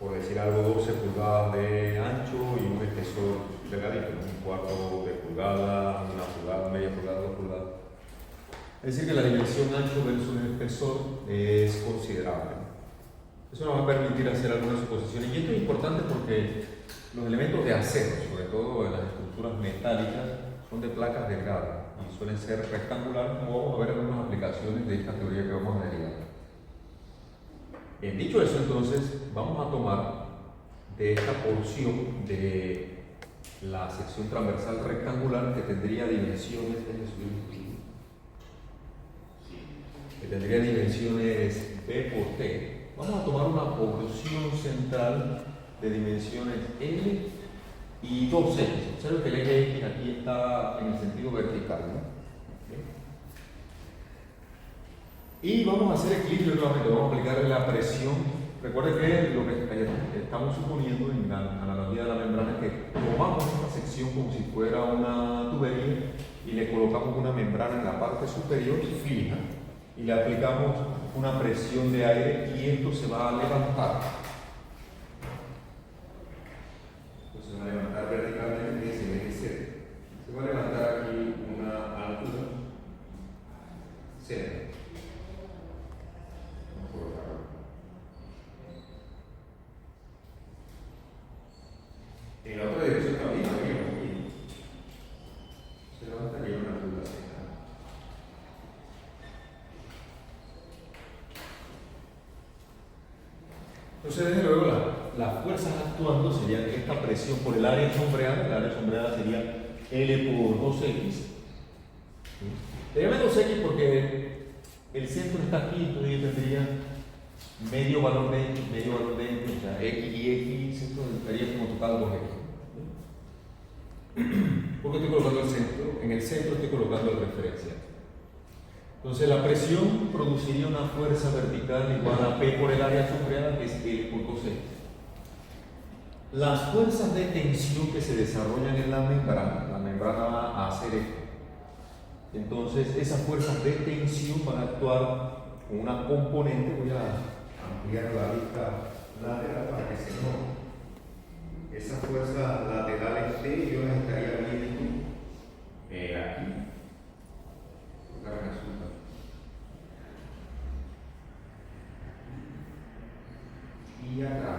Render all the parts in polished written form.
por decir algo, 12 pulgadas de ancho y un espesor delgadito, un cuarto de pulgada, una pulgada, media pulgada, 2 pulgadas. Es decir, que la dimensión ancho versus el espesor es considerable. Eso nos va a permitir hacer algunas suposiciones. Y esto es importante porque los elementos de acero, sobre todo en las estructuras metálicas, son de placas delgadas y suelen ser rectangulares, como vamos a ver en algunas aplicaciones de esta teoría que vamos a derivar. Dicho eso, entonces, vamos a tomar de esta porción de la sección transversal rectangular que tendría dimensiones, que tendría dimensiones B por T. Vamos a tomar una porción central de dimensiones L y 2X. Observen que el eje X aquí está en el sentido vertical, ¿no? Y vamos a hacer equilibrio nuevamente, vamos a aplicarle la presión. Recuerden que lo que estamos suponiendo en la analogía de la membrana es que tomamos esta sección como si fuera una tubería y le colocamos una membrana en la parte superior fija y le aplicamos una presión de aire y esto se va a levantar. Esto se va a levantar verticalmente y se ve cero. Se va a levantar aquí una altura cero. En la otra dirección también aquí. Se levantaría una altura cero. Entonces, desde luego, las fuerzas actuando serían esta presión por el área sombreada sería L por 2X. Le llamé 2X porque el centro está aquí, entonces yo tendría medio valor de X, o sea, X y X, centro estaría como tocado 2X. Porque estoy colocando el centro, en el centro estoy colocando el referencial. Entonces la presión produciría una fuerza vertical igual a P por el área sombreada, que es L por 2X. Las fuerzas de tensión que se desarrollan en la membrana va a hacer esto. Entonces esas fuerzas de tensión van a actuar con una componente. Voy a ampliar la vista lateral para que se note. Esas fuerzas laterales T yo las estaría viendo aquí. Ahora resulta. Y acá.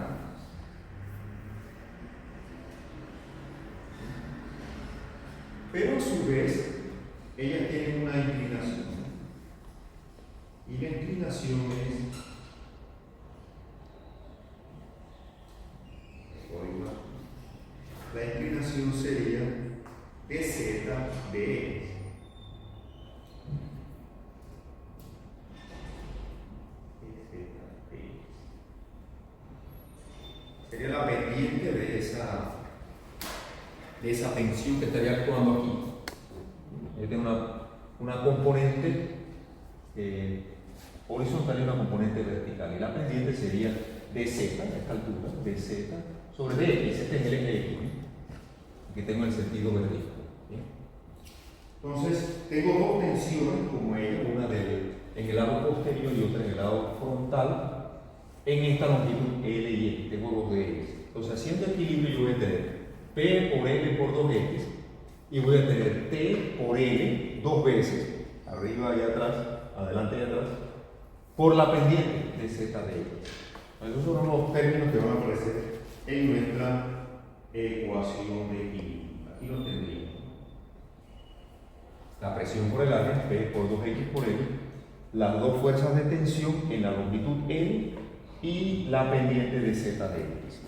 Pero a su vez, ellas tienen una inclinación. Y la inclinación es la inclinación sería dz de x. Sería la pendiente de esa tensión que estaría actuando aquí. Yo tengo una componente horizontal y una componente vertical. Y la pendiente sería dz, a esta altura, dz sobre dx. Este es el eje x, que tengo el sentido vertical. Entonces, tengo dos tensiones como ella, una en el lado posterior y otra en el lado frontal, en esta longitud L y X. Tengo dos de ellas. Entonces, haciendo equilibrio, yo voy a tener P por L por 2X y voy a tener T por L dos veces, arriba y atrás, adelante y atrás, por la pendiente de Z de X. Esos son los términos que van a aparecer en nuestra ecuación de equilibrio. Aquí lo tendríamos. La presión por el área, P por 2X por L, las dos fuerzas de tensión en la longitud L y la pendiente de Z de X.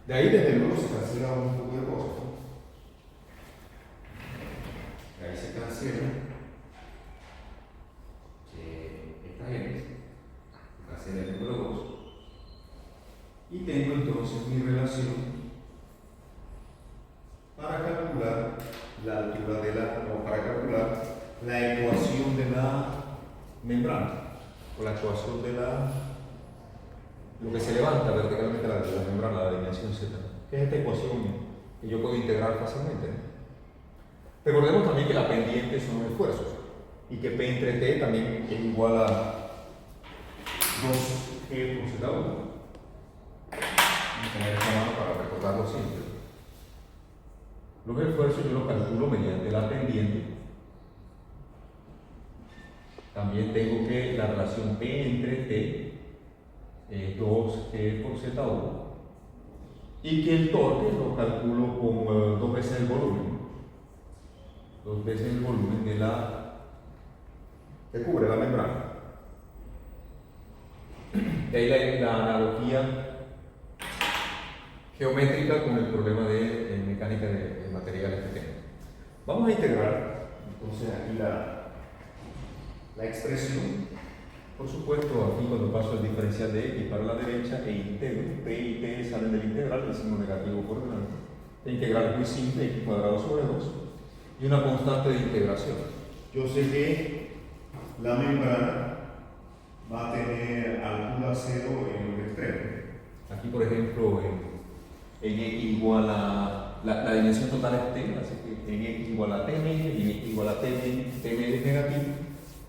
De ahí desde luego se cancela un poco de cosas. De ahí se cancela esta X, cancela el número 2. Y tengo entonces mi relación para calcular la altura para calcular la ecuación de la membrana, o la ecuación de lo que se levanta verticalmente la membrana, la dimensión Z, que es esta ecuación que yo puedo integrar fácilmente, ¿no? Recordemos también que la pendiente son los esfuerzos y que P entre T también es igual a 2G por Z1. tener esta mano para recordarlo siempre. Los esfuerzos yo los calculo mediante la pendiente. También tengo que la relación P entre T es 2G por Z1 y que el torque lo calculo con 2 veces el volumen. 2 veces el volumen de la que cubre la membrana. De ahí la analogía geométrica con el problema de mecánica de materiales que tengo. Vamos a integrar entonces aquí la expresión. Por supuesto, aquí cuando paso el diferencial de x para la derecha e integro, p y t salen del integral, el signo negativo por delante. El integral es muy simple, x cuadrado sobre 2 y una constante de integración. Yo sé que la membrana va a tener altura 0 en los extremos. Aquí, por ejemplo, en x igual a la dimensión total es t, así que en x igual a t medio y en x igual a t medio es negativo.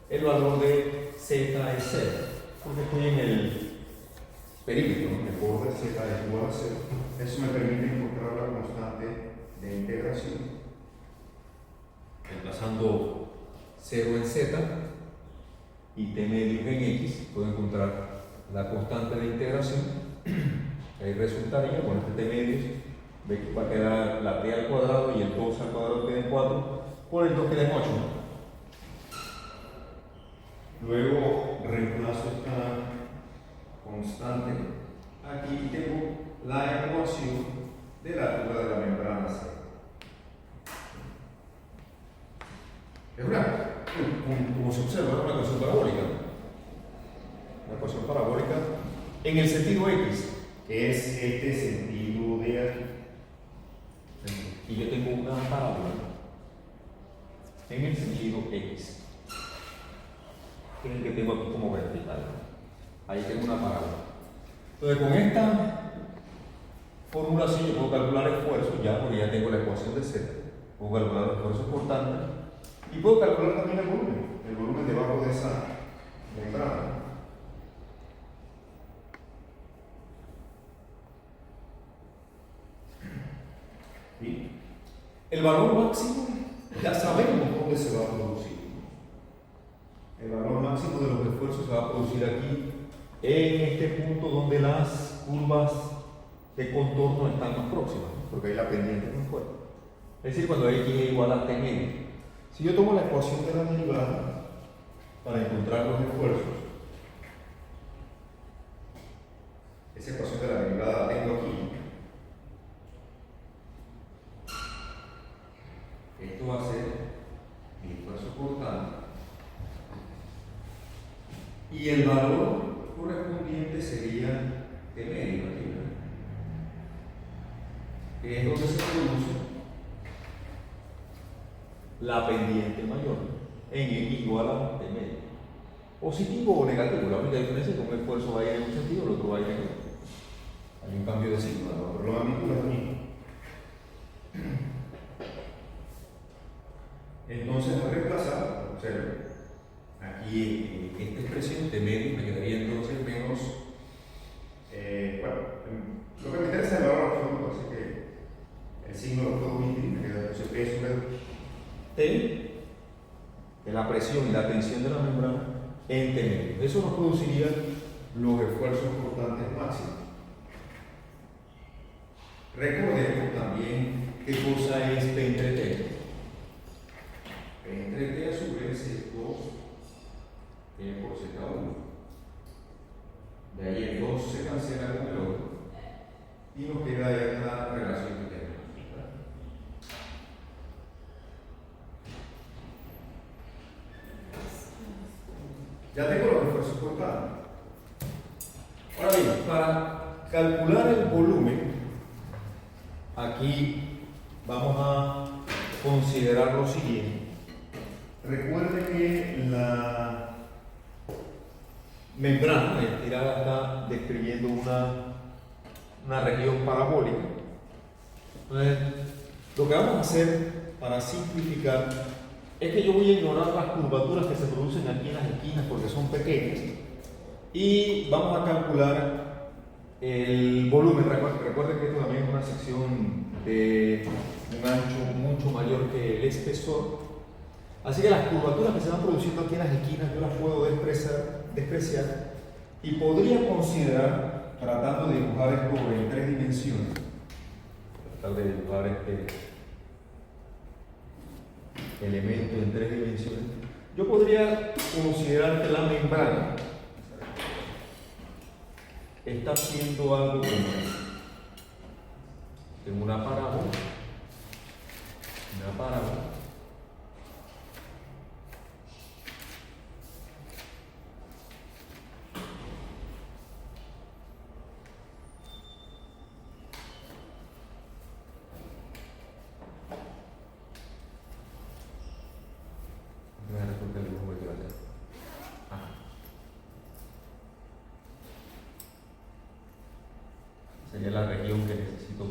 El valor de z es 0, porque estoy en el perímetro, ¿no? El borde z es igual a 0. Eso me permite encontrar la constante de integración. Reemplazando 0 en z y t medio en x, puedo encontrar la constante de integración. Ahí resultaría, bueno, este t medio va a quedar la t al cuadrado y el 2 al cuadrado queda en 4, por el 2 queda en 8. Luego reemplazo esta constante aquí y tengo la ecuación de la altura de la membrana C. Es como se observa, una ecuación parabólica. Una ecuación parabólica en el sentido X, que es este sentido de aquí. Y yo tengo una parábola en el sentido X, que es el que tengo aquí como vertical. Ahí tengo una parábola. Entonces, con esta formulación yo puedo calcular esfuerzos ya, porque ya tengo la ecuación de Z. Puedo calcular los esfuerzos portantes y puedo calcular también el volumen debajo de esa membrana. ¿Sí? El valor máximo ya sabemos dónde se va a producir. El valor máximo de los esfuerzos se va a producir aquí en este punto donde las curvas de contorno están más próximas, porque ahí la pendiente es más fuerte. Es decir, cuando x es igual a t medio. Si yo tomo la ecuación de la derivada para encontrar los esfuerzos, esa ecuación de la derivada la tengo aquí. Esto va a ser mi esfuerzo portante y el valor correspondiente sería t medio aquí, que es donde se produce la pendiente mayor en x igual a t medio. Positivo o negativo, la única diferencia es que un esfuerzo va a ir en un sentido, el otro va a ir en otro. Hay un cambio de signo, pero la magnitud es la misma. Entonces, al reemplazar, observen, aquí esta expresión de medio me quedaría entonces menos, bueno, lo que me interesa es el valor absoluto, así que el signo lo puedo omitir, me queda entonces P sobre T, de la presión y la tensión de la membrana en T medio. Eso nos produciría los esfuerzos portantes máximos. Recordemos también qué cosa es P entre T. P entre T a su vez es 2 por Z1. De ahí el 2 se cancela con el otro y nos queda esta relación que tenemos. Ya tengo los esfuerzos portantes. Ahora bien, para calcular el volumen, aquí vamos a considerar lo siguiente. Recuerde que la membrana estirada está describiendo una región parabólica. Entonces, lo que vamos a hacer para simplificar es que yo voy a ignorar las curvaturas que se producen aquí en las esquinas porque son pequeñas y vamos a calcular el volumen, recuerden que esto también es una sección de un ancho mucho mayor que el espesor. Así que las curvaturas que se van produciendo aquí en las esquinas yo las puedo despreciar y podría considerar, tratando de dibujar esto en 3 dimensiones, tratar de dibujar este elemento en 3 dimensiones, yo podría considerar que la membrana está haciendo algo como en una parábola, sería la región que necesito,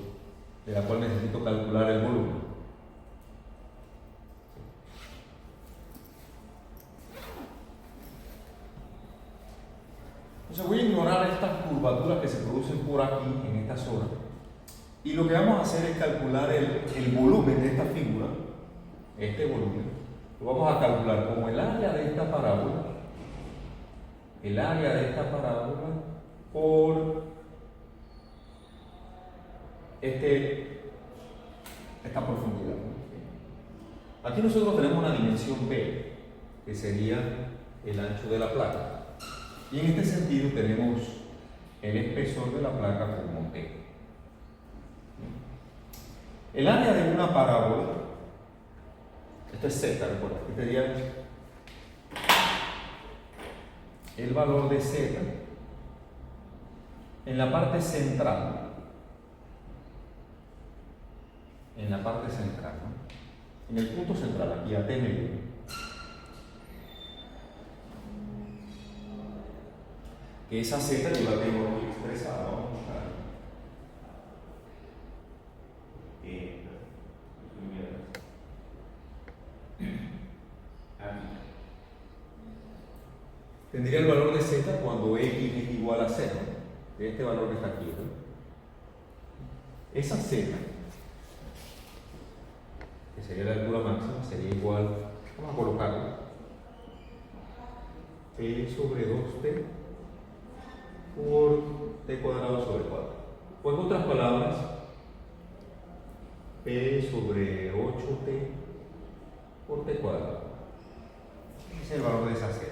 de la cual necesito calcular el volumen. Entonces voy a ignorar estas curvaturas que se producen por aquí, en esta zona, y lo que vamos a hacer es calcular el volumen de esta figura, este volumen, lo vamos a calcular como el área de esta parábola, por esta profundidad. Aquí nosotros tenemos una dimensión B, que sería el ancho de la placa. Y en este sentido tenemos el espesor de la placa como T. El área de una parábola, esto es Z, recuerda, aquí sería el valor de Z en la parte central. ¿No? En el punto central, aquí a T medio. Que esa Z yo la tengo aquí expresada, vamos a buscar. Tendría el valor de Z cuando X es igual a 0, de este valor que está aquí, ¿no? Esa Z, que sería la altura máxima, sería igual, vamos a colocarlo, P sobre 2T por T cuadrado sobre 4. Pues en otras palabras, P sobre 8T por T cuadrado. Ese es el valor de esa Z.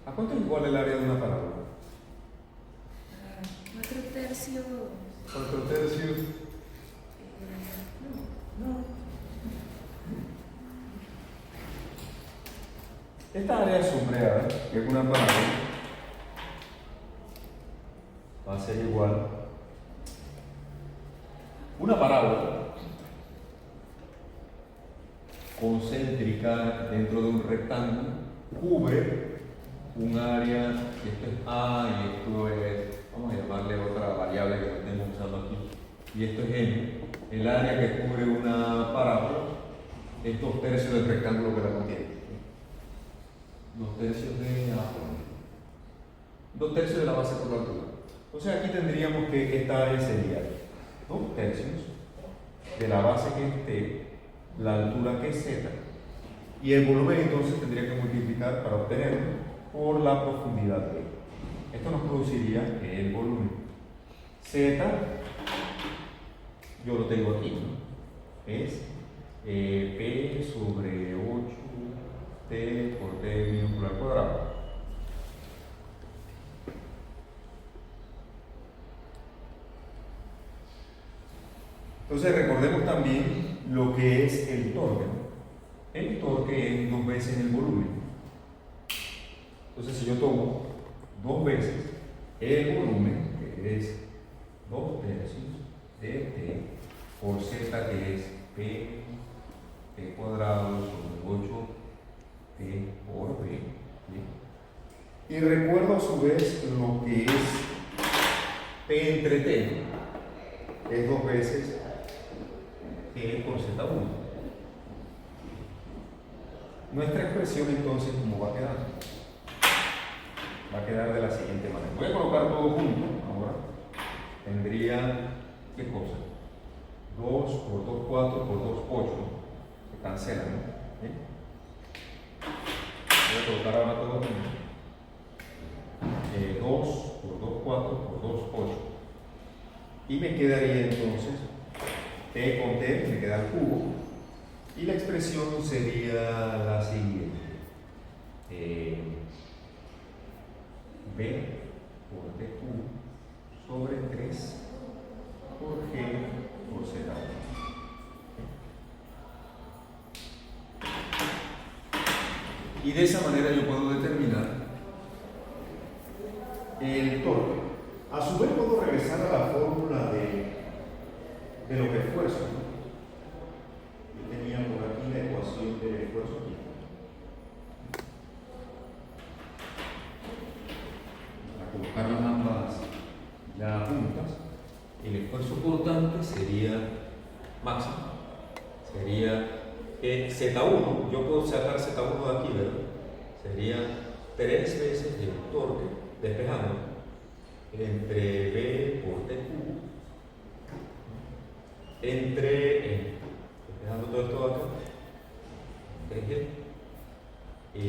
¿A cuánto es igual el área de una parábola? 4/3. 4/3. No. Esta área sombreada, que es una parábola, va a ser igual. Una parábola concéntrica dentro de un rectángulo cubre un área, esto es A y esto es, vamos a llamarle otra variable que no estemos usando aquí, y esto es N. El área que cubre una parábola es 2/3 del rectángulo que la contiene. 2/3 de A, 2/3 de la base por la altura. Entonces aquí tendríamos que esta área sería 2/3 de la base que es T, la altura que es Z, y el volumen entonces tendría que multiplicar para obtenerlo por la profundidad B. Esto nos produciría el volumen. Z, yo lo tengo aquí, ¿no? Es P sobre 8T por T minúscula al cuadrado. Entonces recordemos también lo que es el torque, ¿no? El torque es 2 veces el volumen. Entonces si yo tomo 2 veces el volumen, que es 2/3 de T por Z, que es T cuadrado sobre 8T por B, ¿sí? Y recuerdo a su vez lo que es P entre T, es 2 veces T por Z1. Nuestra expresión entonces, ¿cómo va a quedar? Va a quedar de la siguiente manera. Voy a colocar todo junto ahora. Tendría, ¿qué cosa? 2 por 2, 4 por 2, 8. Se cancelan, ¿no? ¿Sí? Voy a colocar ahora todo junto. 2 por 2, 4 por 2, 8. Y me quedaría entonces t con t, me queda el cubo. Y la expresión sería la siguiente. B por t cubo sobre 3 por g por z. Y de esa manera yo puedo determinar el torque. A su vez puedo regresar a la fórmula de los esfuerzos, ¿no? Yo tenía por aquí la ecuación del esfuerzo aquí. Para colocarlas ambas ya juntas, el esfuerzo cortante sería máximo. Sería Z1, yo puedo sacar Z1 de aquí, ¿verdad? Sería 3 veces el torque despejando entre B por T cubo, entre, despejando todo esto acá, entre G,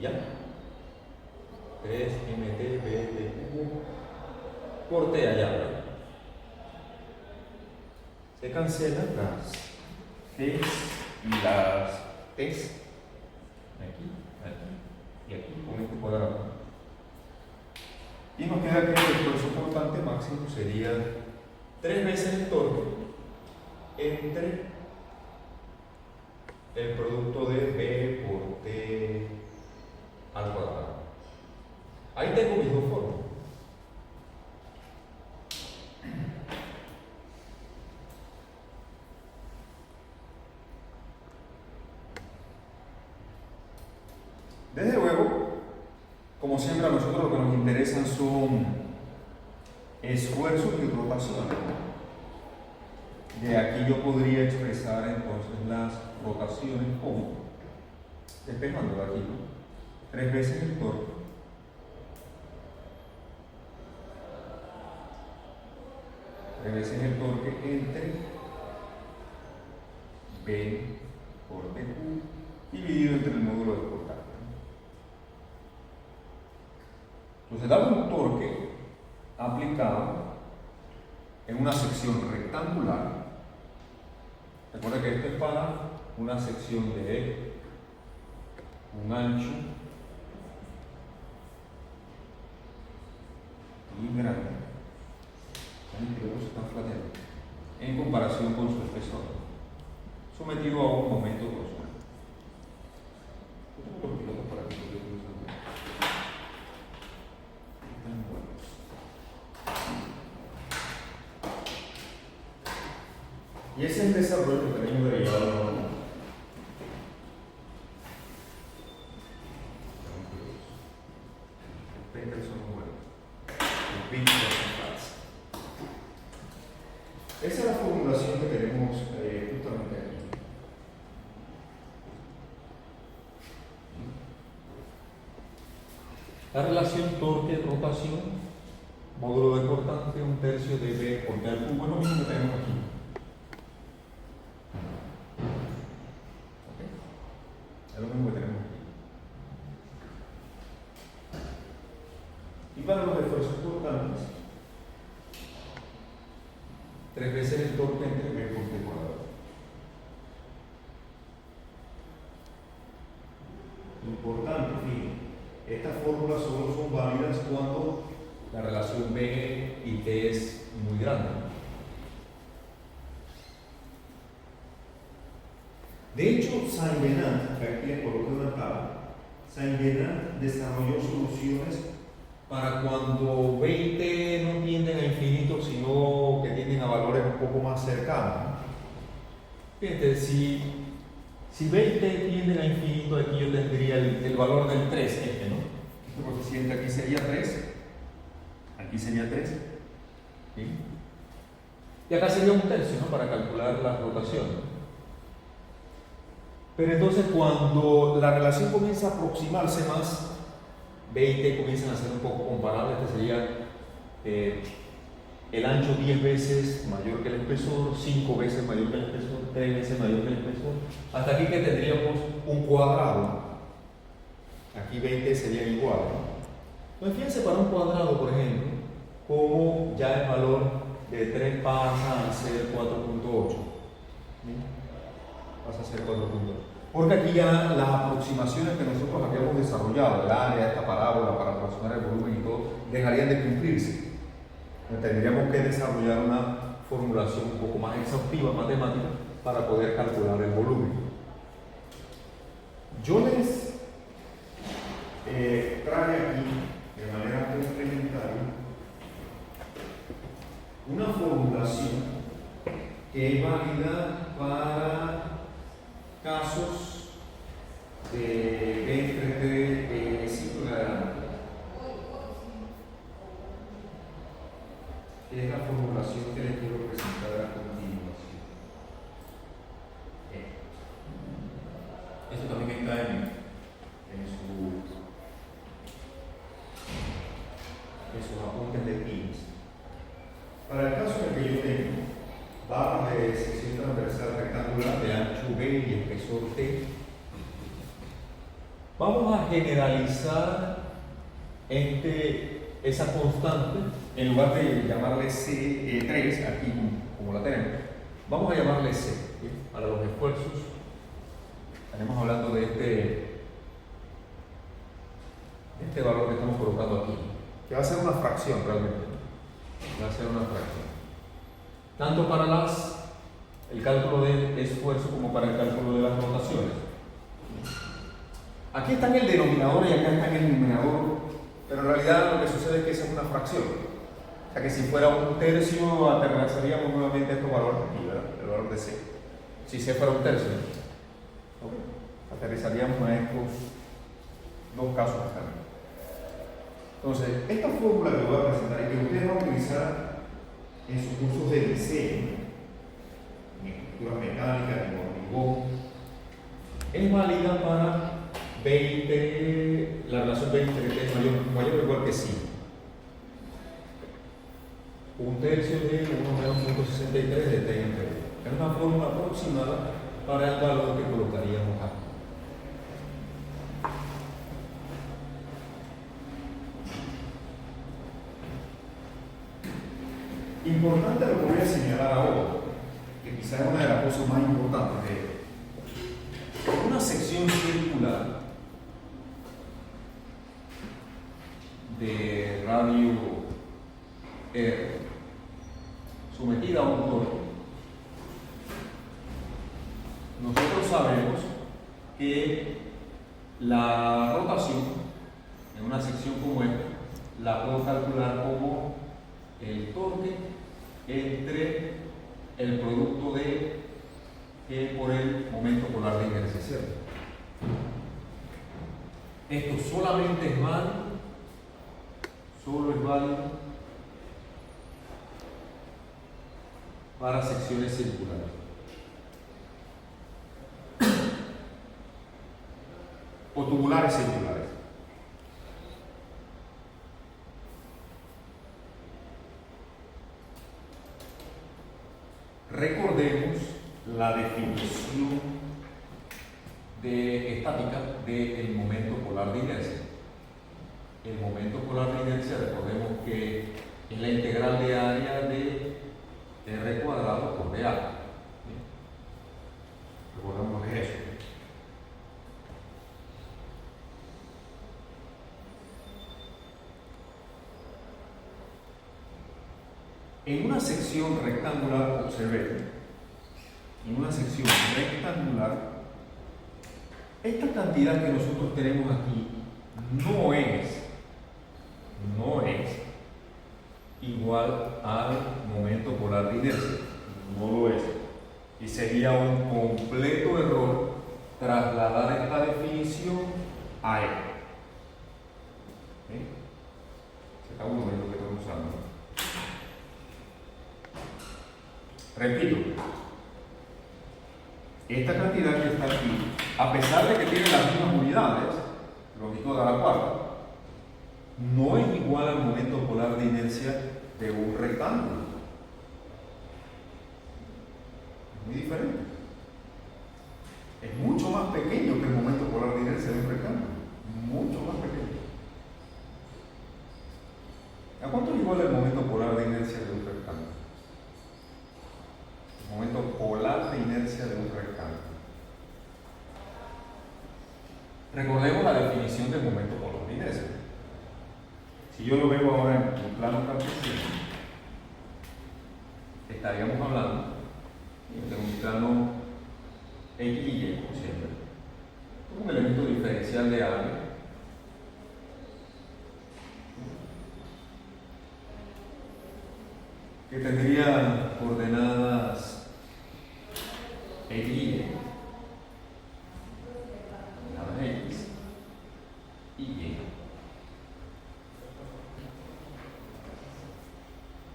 ya, 3 MT B T cubo por T allá, ¿verdad? Se cancelan las T's y las T's, aquí, aquí y aquí, con este cuadrado. Y nos queda que el esfuerzo cortante máximo sería 3 veces el torque entre el producto de B por T al cuadrado. Ahí tengo mis dos formas. Desde luego, como siempre, a nosotros lo que nos interesan son esfuerzos y rotaciones. De aquí yo podría expresar entonces las rotaciones como, despejando de aquí, ¿no? 3 veces el torque entre B por T dividido entre el módulo de cortante. Entonces, dado un torque aplicado en una sección rectangular, recuerda que esto es para una sección de un ancho y grande, en comparación con su espesor, sometido a un momento torsional. Y ese es el desarrollo que tenemos derivado de la norma. Esa es la formulación que tenemos justamente aquí. La relación torque-rotación, módulo de cortante, 1/3 de B por T al cubo, es lo mismo que tenemos aquí. Es lo mismo que tenemos aquí. Y para los esfuerzos cortantes, 3 veces el torque entre B por T cuadrado. Importante, fíjense, estas fórmulas solo son válidas cuando la relación B y T es muy grande. De hecho, Saint-Venant, aquí les coloqué una tabla, Saint-Venant desarrolló soluciones para cuando B y T no tienden a infinito, sino que tienden a valores un poco más cercanos. Fíjate, si B y T tienden a infinito, aquí yo tendría el valor del 3, este, ¿no? Este coeficiente aquí sería 3, aquí sería 3, ¿sí? Y acá sería 1/3, ¿no? Para calcular la rotación. Pero entonces cuando la relación comienza a aproximarse más, B y T comienzan a ser un poco comparables. Este sería el ancho 10 veces mayor que el espesor, 5 veces mayor que el espesor, 3 veces mayor que el espesor. Hasta aquí que tendríamos un cuadrado. Aquí 20 serían iguales, ¿no? Pues fíjense, para un cuadrado, por ejemplo, como ya el valor de 3 pasa a ser 4.8. Pasa a ser 4.8. Porque aquí ya las aproximaciones que nosotros habíamos desarrollado, el área, esta parábola para aproximar el volumen y todo, dejarían de cumplirse. Tendríamos que desarrollar una formulación un poco más exhaustiva, matemática, para poder calcular el volumen. Yo les traje aquí, de manera complementaria, una formulación que es válida para casos de B entre T ciclo de adelante. Es la formulación que les quiero presentar a continuación. Esto también está en sus apuntes de 15. Para el caso en el que yo tengo barras de sección transversal rectangular de ancho B y espesor T, vamos a generalizar esa constante. En lugar de llamarle C3, aquí como la tenemos, vamos a llamarle C. ¿Sí? Para los esfuerzos, estaremos hablando de este valor que estamos colocando aquí, que va a ser una fracción realmente. Va a ser una fracción. Tanto para el cálculo del esfuerzo como para el cálculo de las rotaciones. Aquí está en el denominador y acá está en el numerador, pero en realidad lo que sucede es que esa es una fracción. O sea que si fuera un tercio, aterrizaríamos nuevamente estos valores aquí, ¿verdad? El valor de C. Si C fuera un tercio, ¿okay? Aterrizaríamos a estos dos casos acá. Entonces, esta fórmula que voy a presentar y que ustedes van a utilizar en sus cursos de diseño, en estructuras mecánicas, en hormigón, es válida para 20, la relación 20 que es mayor o igual que 5. Un tercio de 1 menos 0.63 de T entre B. Es una fórmula aproximada para el valor que colocaríamos aquí. Importante lo que voy a señalar ahora, que quizás es una de las cosas más importantes de una sección circular de radio R sometida a un torque. Nosotros sabemos que la rotación en una sección como esta la puedo calcular como el torque entre el producto de G por el momento polar de inercia, ¿cierto? Esto solamente es válido, solo es válido para secciones circulares. O tubulares circulares. Recordemos la definición estática del momento polar de inercia. El momento polar de inercia, recordemos que es la integral de área de R cuadrado por dA. ¿Bien? Recordemos lo que es eso. En una sección rectangular, observen, en una sección rectangular, esta cantidad que nosotros tenemos aquí no es igual al momento polar de inercia, no lo es. Y sería un completo error trasladar esta definición a él. Se está uno de lo que estamos usando. Repito, esta cantidad que está aquí, a pesar de que tiene las mismas unidades, longitud de la cuarta, no es igual al momento polar de inercia de un rectángulo. Es muy diferente. Es mucho más pequeño que el momento polar de inercia de un rectángulo. Mucho más pequeño. ¿A cuánto es igual el momento polar de inercia de un rectángulo? El momento polar de inercia de un rectángulo. Recordemos la definición del momento polar de inercia. Si yo lo veo ahora en un plano cartesiano, estaríamos hablando de un plano X y Y, como siempre, un elemento diferencial de área que tendría coordenadas X y Y, coordenadas X y Y.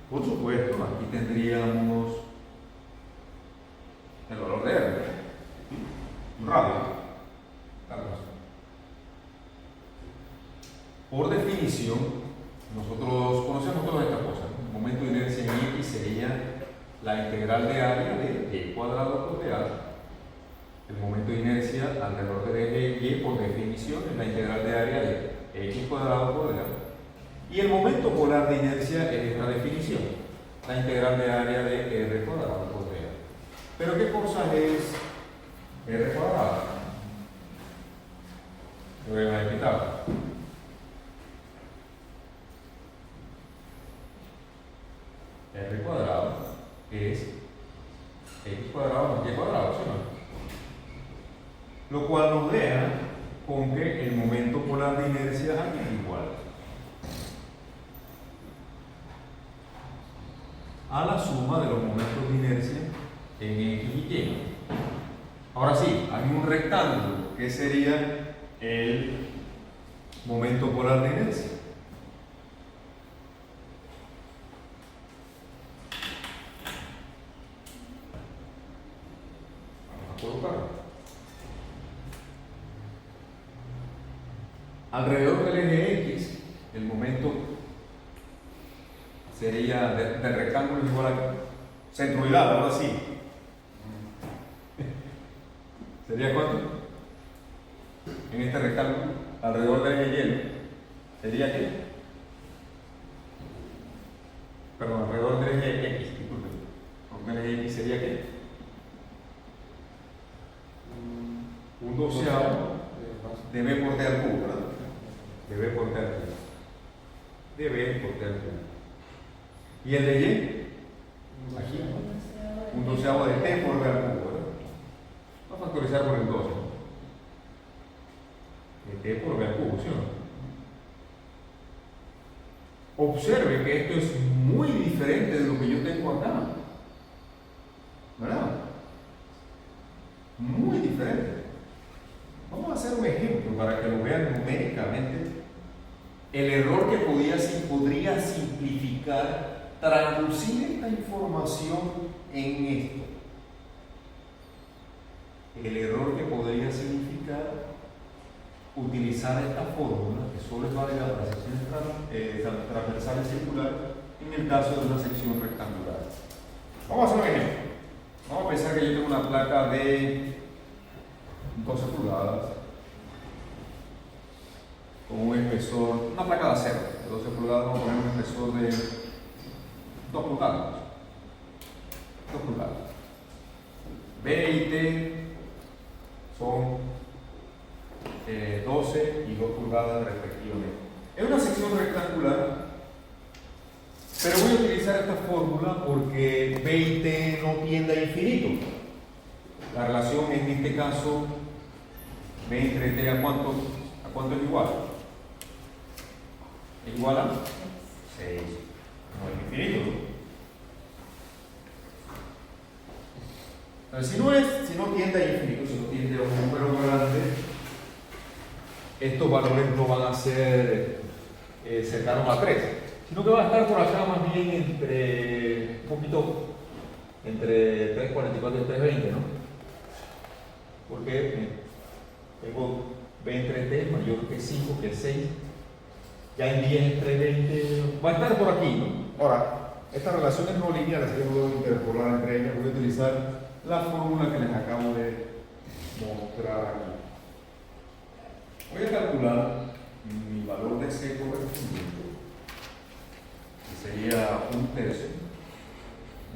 Por supuesto, aquí tendríamos el valor de R, un radio. Por definición, nosotros conocemos todas estas cosas. El momento de inercia en X sería la integral de área de Y cuadrado por dA. El momento de inercia alrededor del eje Y, por definición, es la integral de área de X cuadrado por dA. Y el momento polar de inercia es esta definición, la integral de área de R cuadrado por dA. ¿Pero qué cosa es R cuadrado? Lo voy a explicar. R cuadrado es X cuadrado más Y cuadrado, ¿sí o no? Lo cual nos deja con que el momento polar de inercia aquí es igual a la suma de los momentos de inercia en X y Y. Ahora sí, hay un rectángulo que sería el momento polar de inercia. Vamos a colocarlo. Alrededor del eje X, el momento sería del rectángulo igual a centroidal, ahora sí. ¿Sería cuánto? En este rectángulo, alrededor del eje Y, ¿sería qué? Perdón, alrededor del eje X, disculpen. Alrededor del eje X sería qué? Un doceavo de B por T al cubo, ¿verdad? De B por T al cubo. De B por T al cubo. ¿Y el de Y? Aquí. Un doceavo de T por B al cubo, ¿verdad? Vamos a factorizar por el 12. De T por B al cubo, ¿sí o no? Observe que esto es muy diferente de lo que yo tengo acá. ¿Verdad? Muy diferente. Vamos a hacer un ejemplo para que lo vean numéricamente. El error que podría simplificar traducir esta información en esto. El error que podría significar utilizar esta fórmula, que solo es válida para secciones transversales circulares, en el caso de una sección rectangular. Vamos a hacer un ejemplo. Vamos a pensar que yo tengo una placa de 12 pulgadas con un espesor, una placa de acero de 12 pulgadas, vamos a poner un espesor de 2 pulgadas. 2 pulgadas. B y T son 12 y 2 pulgadas respectivamente. Es una sección rectangular, pero voy a utilizar esta fórmula porque B y T no tiende a infinito. La relación en este caso, B entre T ¿a cuánto es igual? ¿Es igual a 6. No es infinito. Entonces, si no tiende a infinito, si no tiende a un número grande, estos valores no van a ser cercanos a 3, sino que va a estar por acá más bien entre 3.44 y 3.20, ¿no? porque tengo B entre T mayor que 5, que 6. Ya en 10 entre 20 va a estar por aquí, ¿no? Ahora, estas relaciones no lineales que yo puedo interpolar entre ellas, voy a utilizar la fórmula que les acabo de mostrar aquí. Voy a calcular mi valor de C correspondiente, que sería 1/3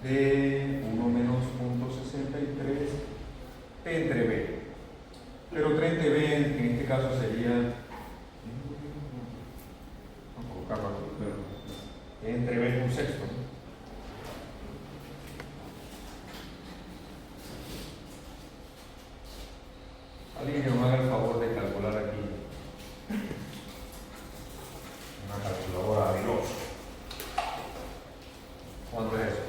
de 1 menos 0.63 T entre B. Pero 3 entre B en este caso sería entre 20 un sexto. Alguien que nos haga el favor de calcular aquí una calculadora veloz. ¿Cuánto es eso?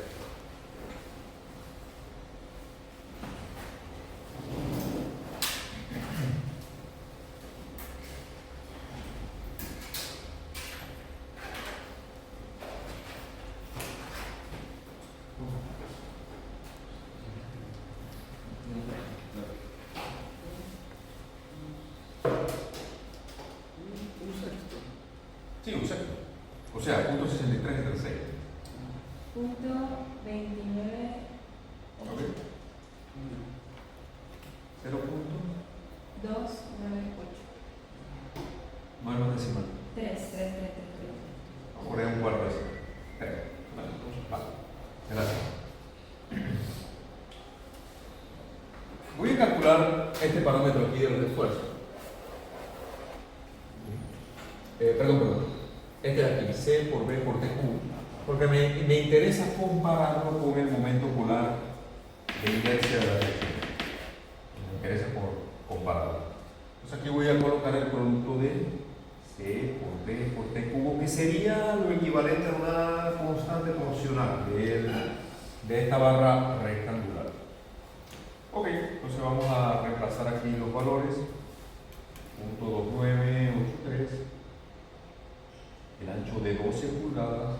Sí, un sexto. O sea, 0.63 entre 6. Punto 29. ¿Ok? 0.298. 298. Más decimal. 3. Por ahí un cuarto de 3. Vale. Gracias. Voy a calcular este parámetro aquí del esfuerzo. Perdón. Este de aquí, C por B por T cubo, porque me interesa compararlo con el momento polar de inercia de la sección. Me interesa compararlo. Entonces aquí voy a colocar el producto de C por B por T cubo, que sería lo equivalente a una constante torsional de esta barra rectangular. Ok, entonces vamos a reemplazar aquí los valores. 0.2983, el ancho de 12 pulgadas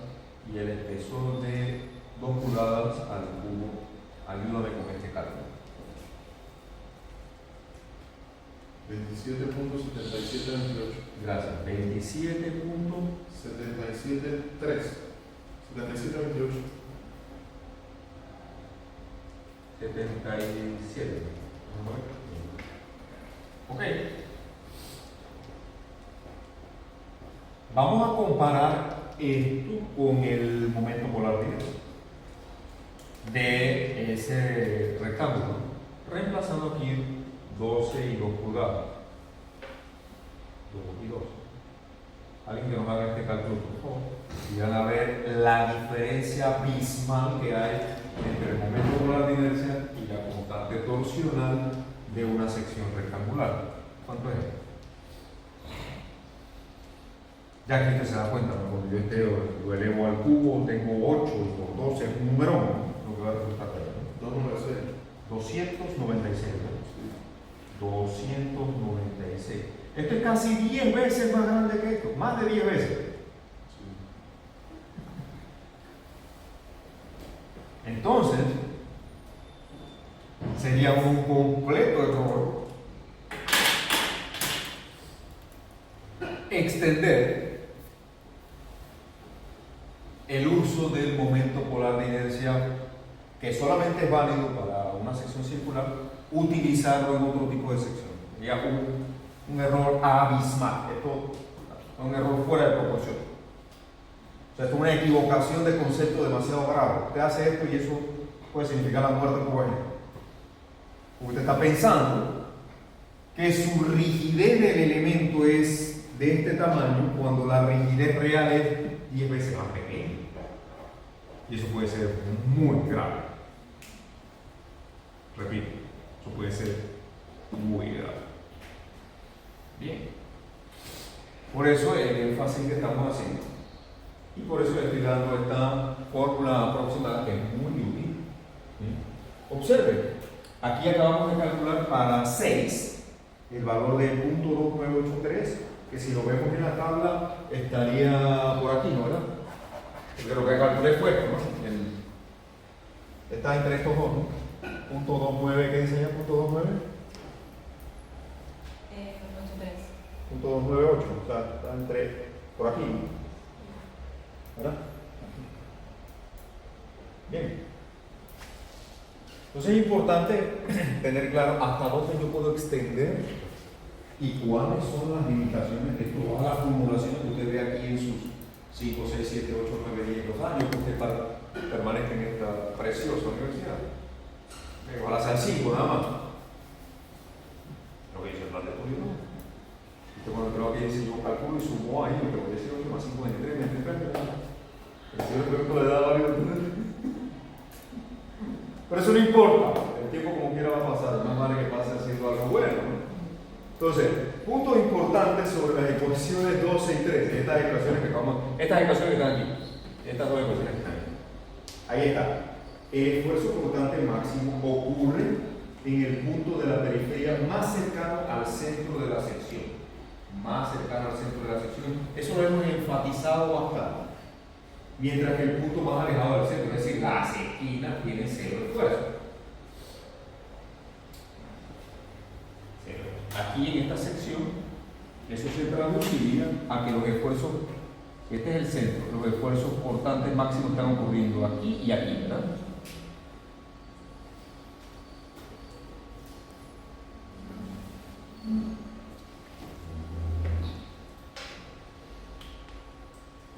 y el espesor de 2 pulgadas al cubo. Ayúdame con este cálculo. 27.7728. Gracias. 27.77. 77.3. 77.28. 77. Ok. Vamos a comparar esto con el momento polar de ese rectángulo, reemplazando aquí 12 y 2 pulgadas. 2 y 2. Alguien que nos haga este cálculo, por favor. Y van a ver la diferencia abismal que hay entre el momento polar de inercia y la constante torsional de una sección rectangular. ¿Cuánto es? Ya que usted se da cuenta, ¿no? Cuando yo lo elevo al cubo, tengo 8 y por 12 es un número, ¿no? Lo que va a resultar ahí, ¿no? 296. 296. Esto es casi 10 veces más grande que esto, más de 10 veces. Entonces, sería un completo error extender el uso del momento polar de inercia, que solamente es válido para una sección circular, utilizarlo en otro tipo de sección. Sería un error abismal. Esto es un error fuera de proporción. O sea, esto es una equivocación de concepto demasiado grave. Usted hace esto y eso puede significar la muerte por ejemplo. Usted está pensando que su rigidez del elemento es de este tamaño cuando la rigidez real es 10 veces más pequeña. Y eso puede ser muy grave. Repito, eso puede ser muy grave. Bien. Por eso el énfasis que estamos haciendo. Y por eso le estoy dando esta fórmula aproximada que es muy útil. ¿Sí? Observe, aquí acabamos de calcular para 6 el valor de 0.2983, que si lo vemos en la tabla estaría por aquí, ¿no? ¿Verdad? Porque lo que calculé fue esto, ¿no? Está entre estos dos, ¿no? .29, ¿qué dice ya? .29. .298, está por aquí, ¿verdad? Bien. Entonces es importante tener claro hasta dónde yo puedo extender y cuáles son las limitaciones de todas las formulaciones que usted ve aquí en sus 5, 6, 7, 8, 9, 10, 2 años que usted permanezca en esta preciosa universidad. Ojalá sean 5 nada más. Lo que dice el plan de estudio, ¿no? Usted cuando creo que dice yo calculo y sumo ahí, lo que voy a decir 8 más 5, 23, 23, pero si yo le pregunto la edad varios. Pero eso no importa, el tiempo como quiera va a pasar, más vale que pase haciendo algo bueno, ¿no? Entonces, puntos importantes sobre las ecuaciones 12 y 13, estas ecuaciones que están aquí, estas dos ecuaciones que están aquí. Ahí está. El esfuerzo cortante máximo ocurre en el punto de la periferia más cercano al centro de la sección. Más cercano al centro de la sección. Eso lo hemos enfatizado bastante. Mientras que el punto más alejado del centro, es decir, las esquinas tienen cero esfuerzo. Aquí en esta sección, eso se traduciría a que los esfuerzos, este es el centro, los esfuerzos cortantes máximos están ocurriendo aquí y aquí, ¿verdad?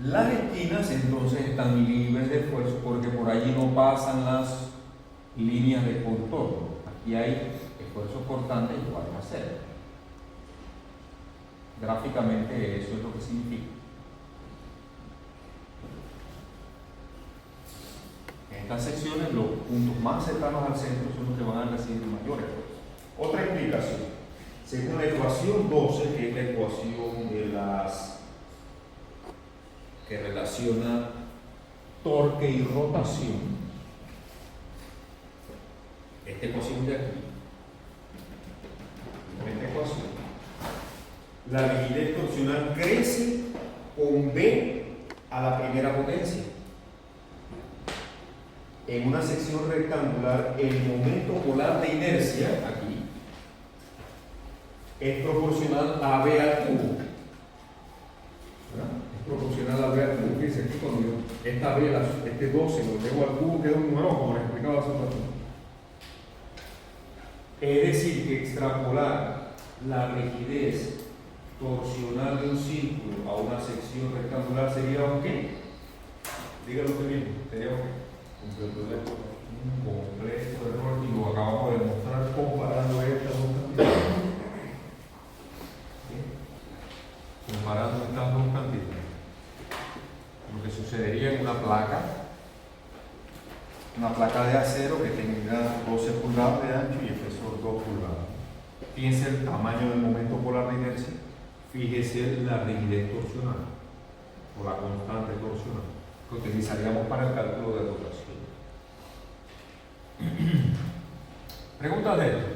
Las esquinas entonces están libres de esfuerzo porque por allí no pasan las líneas de contorno. Aquí hay esfuerzos cortantes iguales a cero. Gráficamente eso es lo que significa. En estas secciones los puntos más cercanos al centro son los que van a recibir mayor esfuerzo. Otra explicación. Según la ecuación 12, que es la ecuación de las que relaciona torque y rotación, esta ecuación de aquí, esta ecuación, la rigidez torsional crece con B a la primera potencia. En una sección rectangular, el momento polar de inercia, aquí, es proporcional a B al cubo. ¿Verdad? Es proporcional a B al cubo. Fíjense aquí cuando yo esta B, este 12 lo llevo al cubo, queda un número, como les explicaba hace un rato. Es decir, que extrapolar la rigidez torsional de un círculo a una sección rectangular sería un qué? Dígalo usted bien, sería un qué? Un completo error, y lo acabamos de mostrar comparando estas dos cantidades. Comparando estas dos cantidades. Lo que sucedería en una placa de acero que tenga 12 pulgadas de ancho y espesor 2 pulgadas. Fíjense el tamaño del momento polar de inercia, fíjese la rigidez torsional o la constante torsional que utilizaríamos para el cálculo de rotación. Preguntas de esto.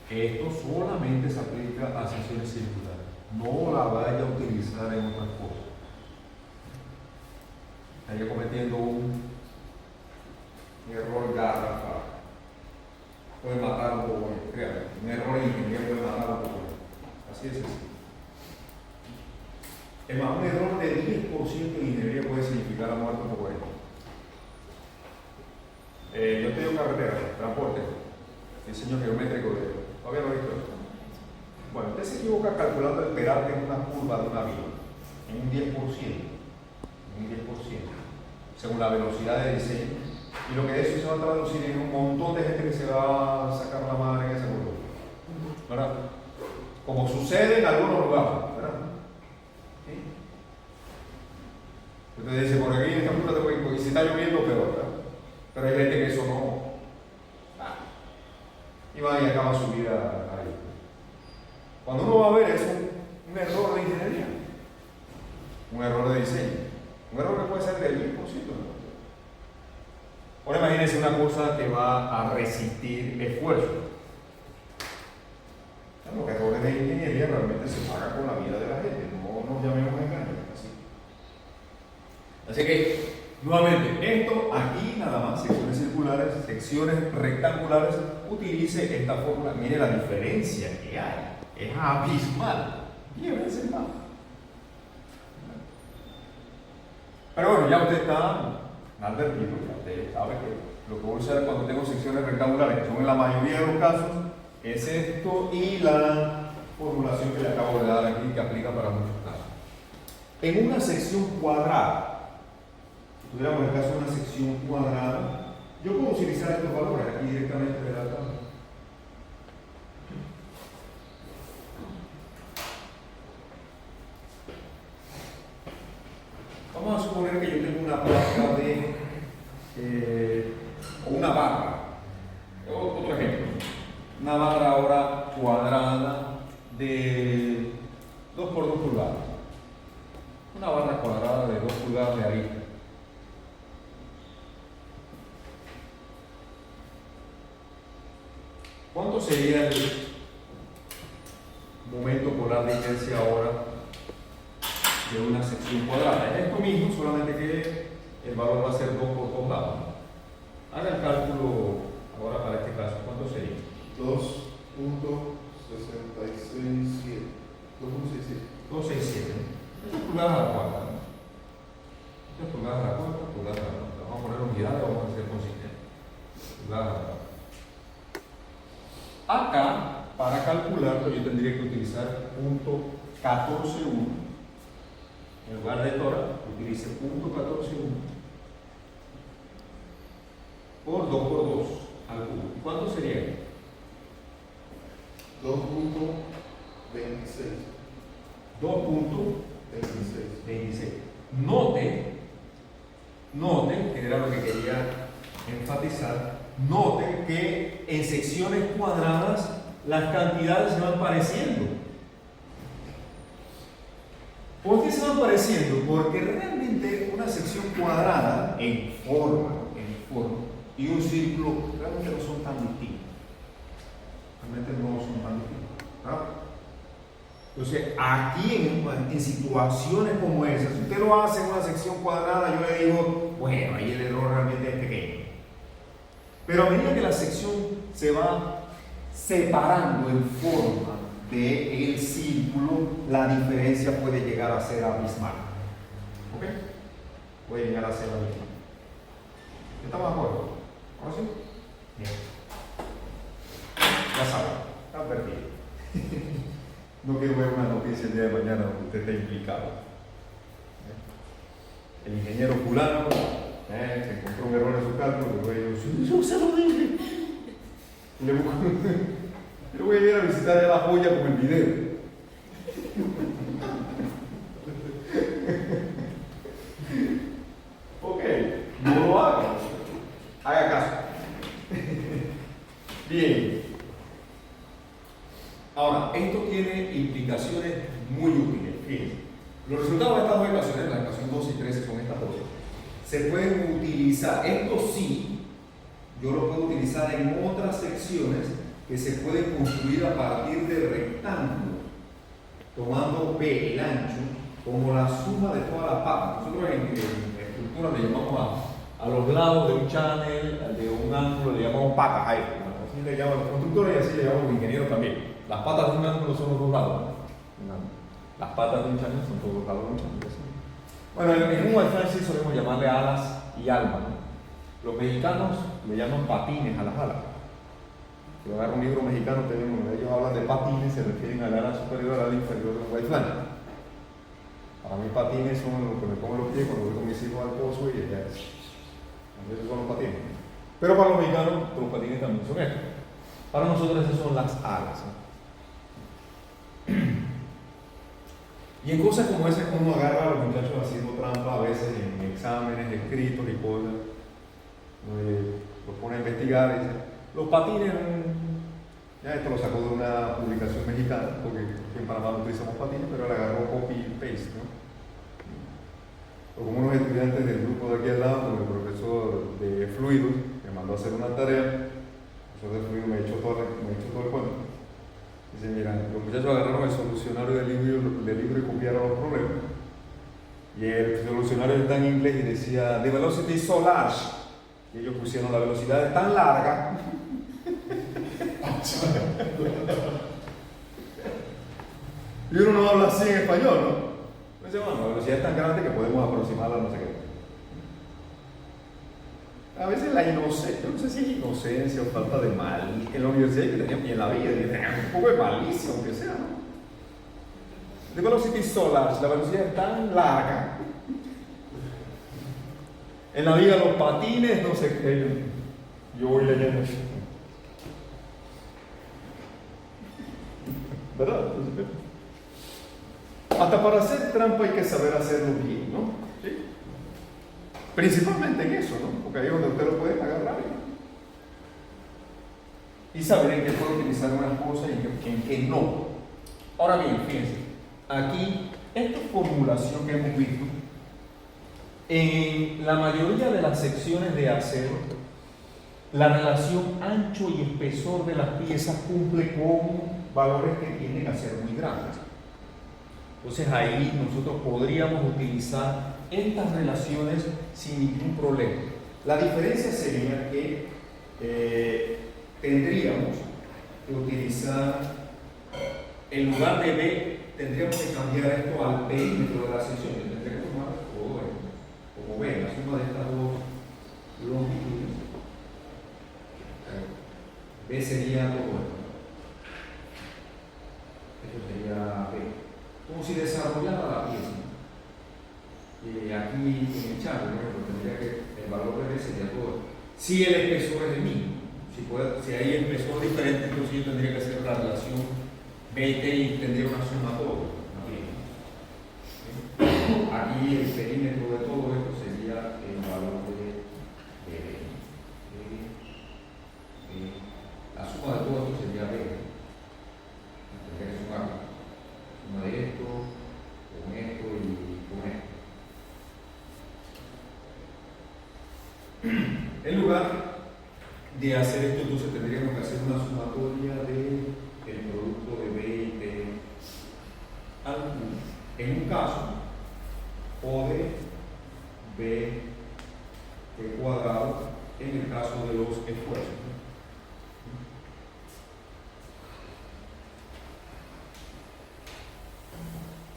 Esto solamente se aplica a secciones circulares. No la vaya a utilizar en otras cosas. Estaría cometiendo un error garrafal. Puede matar un poco, créanme. Un error en ingeniería puede matar un poco. Así es sencillo. Es más, un error de 10% en ingeniería puede significar la muerte un poco. Yo tengo carretera, transporte, diseño geométrico de. ¿Todavía no he visto esto? Bueno, usted se equivoca calculando el pedaje en una curva de una vía, en un 10%, según la velocidad de diseño. Y lo que eso se va a traducir en un montón de gente que se va a sacar la madre en ese curva, ¿verdad? Como sucede en algunos lugares, ¿verdad? ¿Sí? Usted dice, por aquí en esta curva te voy, y si está lloviendo, peor, ¿verdad? Pero hay gente que eso no. Y va y acaba su vida ahí. Cuando uno va a ver eso, un error de ingeniería, un error de diseño, un error que puede ser del 10%. Ahora imagínense una cosa que va a resistir esfuerzo. Los errores de ingeniería realmente se pagan con la vida de la gente, no nos llamemos engaños. Así que, nuevamente, esto aquí nada más, secciones circulares. rectangulares, secciones rectangulares, utilice esta fórmula. Mire la diferencia que hay. Es abismal. 10 veces más. Pero bueno, ya usted está advertido, ya usted sabe que lo que voy a usar cuando tengo secciones rectangulares, que son en la mayoría de los casos, es esto y la formulación que le acabo de dar aquí, que aplica para muchos casos. En una sección cuadrada, si tuviéramos el caso de una sección cuadrada, yo puedo utilizar estos valores aquí directamente de la tabla. Vamos a suponer que yo tengo una placa o una barra. Otro ejemplo. Una barra ahora cuadrada de 2 por 2 pulgadas. Una barra cuadrada de 2 pulgadas de arista. ¿Cuánto sería el momento polar de inercia ahora de una sección cuadrada? Es esto mismo, solamente que el valor va a ser 2 por 2 lados. Haga el cálculo ahora para este caso. ¿Cuánto sería? 2.667. 267. 2 pulgadas a la cuarta. 2 pulgadas a la cuarta, pulgadas a la cuarta. Vamos a poner unidades, vamos a ser consistentes. Pulgadas a la cuarta. Acá, para calcularlo, yo tendría que utilizar punto 14.1. En lugar de tora, utilice punto 14.1 por 2 por 2 al cubo. ¿Cuánto sería? 2.26. 2.26. Note, que era lo que quería enfatizar, note que en secciones cuadradas las cantidades se van pareciendo. ¿Por qué se van pareciendo? Porque realmente una sección cuadrada en forma y un círculo realmente no son tan distintos. Realmente no son tan distintos. ¿Verdad? Entonces, aquí en situaciones como esas, si usted lo hace en una sección cuadrada, yo le digo, bueno, ahí el error realmente es pequeño. Pero a medida que la sección se va separando en forma del círculo, la diferencia puede llegar a ser abismal. ¿Ok? Puede llegar a ser abismal. ¿Estamos de acuerdo? ¿Ahora sí? Bien. Ya saben, está perdido. No quiero ver una noticia el día de mañana donde usted esté implicado. El ingeniero fulano se encontró un error en su cálculo, yo se lo dije. Y le voy a ir a visitar a la joya con el video. Ok, no lo haga. Haga caso. Bien. Ahora, esto tiene implicaciones muy útiles. Fíjense. Los resultados de estas dos ecuaciones, la ecuación 2 y 13 son estas dos, se pueden utilizar. Esto sí, yo lo puedo utilizar en otras secciones que se pueden construir a partir de rectángulos, tomando B, el ancho, como la suma de todas las patas. Nosotros en estructura le llamamos a los lados de un channel, de un ángulo, le llamamos patas a esto. Así le llaman los constructores y así le llamamos los ingenieros también. Las patas de un ángulo son los dos lados. Las patas de un channel son todos los lados de un channel. Bueno, en un Wi-Fi sí solemos llamarle alas y alma, ¿no? Los mexicanos le llaman patines a las alas. Si agarra un libro mexicano, ellos hablan de patines, se refieren al ala superior, al ala inferior de un Wi-Fi. Para mí patines son los que me pongo los pies cuando voy con mis hijos al pozo y ya es. Esos son los patines. Pero para los mexicanos, los patines también son estos. Para nosotros esas son las alas, ¿no? Y en cosas como esas uno agarra a los muchachos haciendo trampa a veces en exámenes, escritos y cosas. Los pone a investigar y dice, los patines, ya esto lo sacó de una publicación mexicana, porque en Panamá no utilizamos patines, pero él agarró copy y paste, ¿no? O como unos estudiantes del grupo de aquí al lado, con el profesor de fluidos, me mandó a hacer una tarea, el profesor de fluidos me echó todo el cuento. Dice, mira, los muchachos agarraron el solucionario del libro y copiaron los problemas. Y el solucionario está en inglés y decía, the velocity is so large. Y ellos pusieron la velocidad tan larga. Y uno no habla así en español, ¿no? Dice, bueno, la velocidad es tan grande que podemos aproximarla a no sé qué. A veces la inocencia, yo no sé si es inocencia o falta de mal, en la universidad que teníamos y en la vida, un poco de malicia, aunque sea, ¿no? The velocity is so large, la velocidad es tan larga. En la vida los patines, no sé qué, yo voy leyendo. ¿Verdad? Hasta para hacer trampa hay que saber hacerlo bien, ¿no? ¿Sí? Principalmente en eso, ¿no? Porque ahí es donde usted lo puede agarrar. Y saber en qué puede utilizar unas cosas y en qué no. Ahora bien, fíjense, aquí, esta formulación que hemos visto, en la mayoría de las secciones de acero, la relación ancho y espesor de las piezas cumple con valores que tienden a ser muy grandes. Entonces ahí nosotros podríamos utilizar estas relaciones sin ningún problema. La diferencia sería que tendríamos que utilizar, en lugar de B, tendríamos que cambiar esto al perímetro de la sección. Tendríamos que tomar todo esto como B, la suma de estas dos longitudes. B sería todo esto. Esto sería B. Como si desarrollara la pieza. Y aquí en el chat, por ejemplo, tendría que el valor de B sería todo. Si el espesor es el mismo, si hay espesor diferente, entonces yo tendría que hacer la relación BT y tendría una suma todo. Aquí el perímetro de todo esto sería el valor de B. La suma de todo esto sería B. Tendría que sumar suma de esto, con esto y con esto. En lugar de hacer esto, entonces tendríamos que hacer una sumatoria del producto de B y T al cubo. En un caso, o de B T cuadrado, en el caso de los esfuerzos.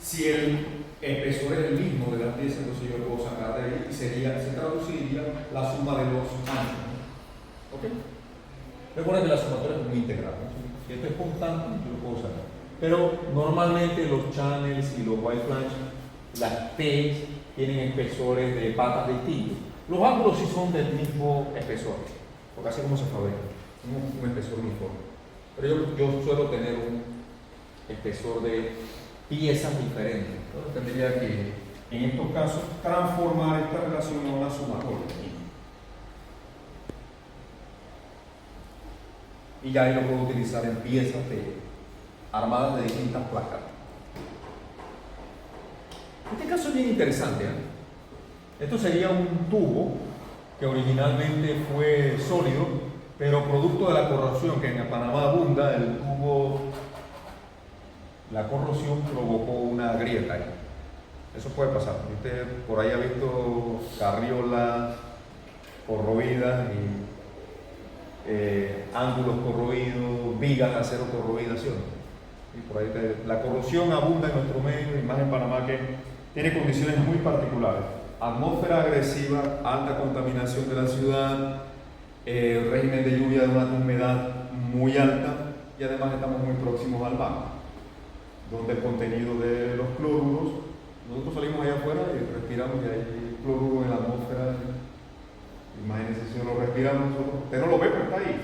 Si el espesor es el mismo de las piezas, entonces yo lo puedo sacar de ahí y se traduciría la suma de los anchos. ¿Ok? Recuerda que la sumatoria es muy integral, ¿no? Si esto es constante, yo lo puedo sacar. Pero normalmente los channels y los white flange, las T tienen espesores de patas distintos. Los ángulos sí son del mismo espesor, porque así como se fabrica, un espesor uniforme. Pero yo suelo tener un espesor de piezas diferentes. Entonces tendría que, en estos casos, transformar esta relación a una sumatoria. Y ya ahí lo puedo utilizar en piezas armadas de distintas placas. Este caso es bien interesante, ¿eh? Esto sería un tubo que originalmente fue sólido, pero producto de la corrosión que en Panamá abunda, el tubo, la corrosión provocó una grieta ahí. Eso puede pasar. Usted por ahí ha visto carriolas corroídas y ángulos corroídos, vigas de acero corroídas, ¿sí o no? Y por ahí la corrosión abunda en nuestro medio, y más en Panamá, que tiene condiciones muy particulares. Atmósfera agresiva, alta contaminación de la ciudad, régimen de lluvia de una humedad muy alta, y además estamos muy próximos al mar, donde el contenido de los cloruros, nosotros salimos allá afuera y respiramos y hay cloruro en la atmósfera. Imagínense si lo respiramos nosotros, usted no lo ve, pero está ahí.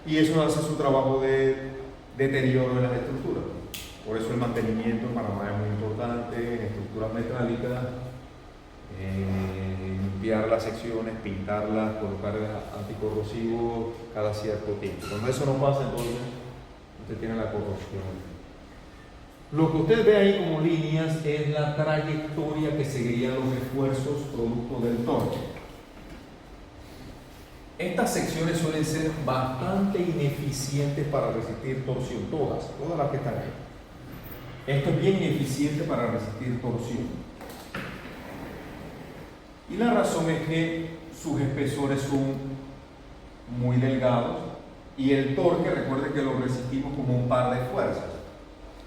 Y eso hace su trabajo de deterioro de las estructuras. Por eso el mantenimiento en Panamá es muy importante, en estructuras metálicas, limpiar las secciones, pintarlas, colocar anticorrosivos cada cierto tiempo. Cuando eso no pasa, entonces usted tiene la corrosión. Lo que usted ve ahí como líneas es la trayectoria que seguirían los esfuerzos producto del torque. Estas secciones suelen ser bastante ineficientes para resistir torsión, todas las que están ahí. Esto es bien ineficiente para resistir torsión. Y la razón es que sus espesores son muy delgados y el torque, recuerde que lo resistimos como un par de fuerzas.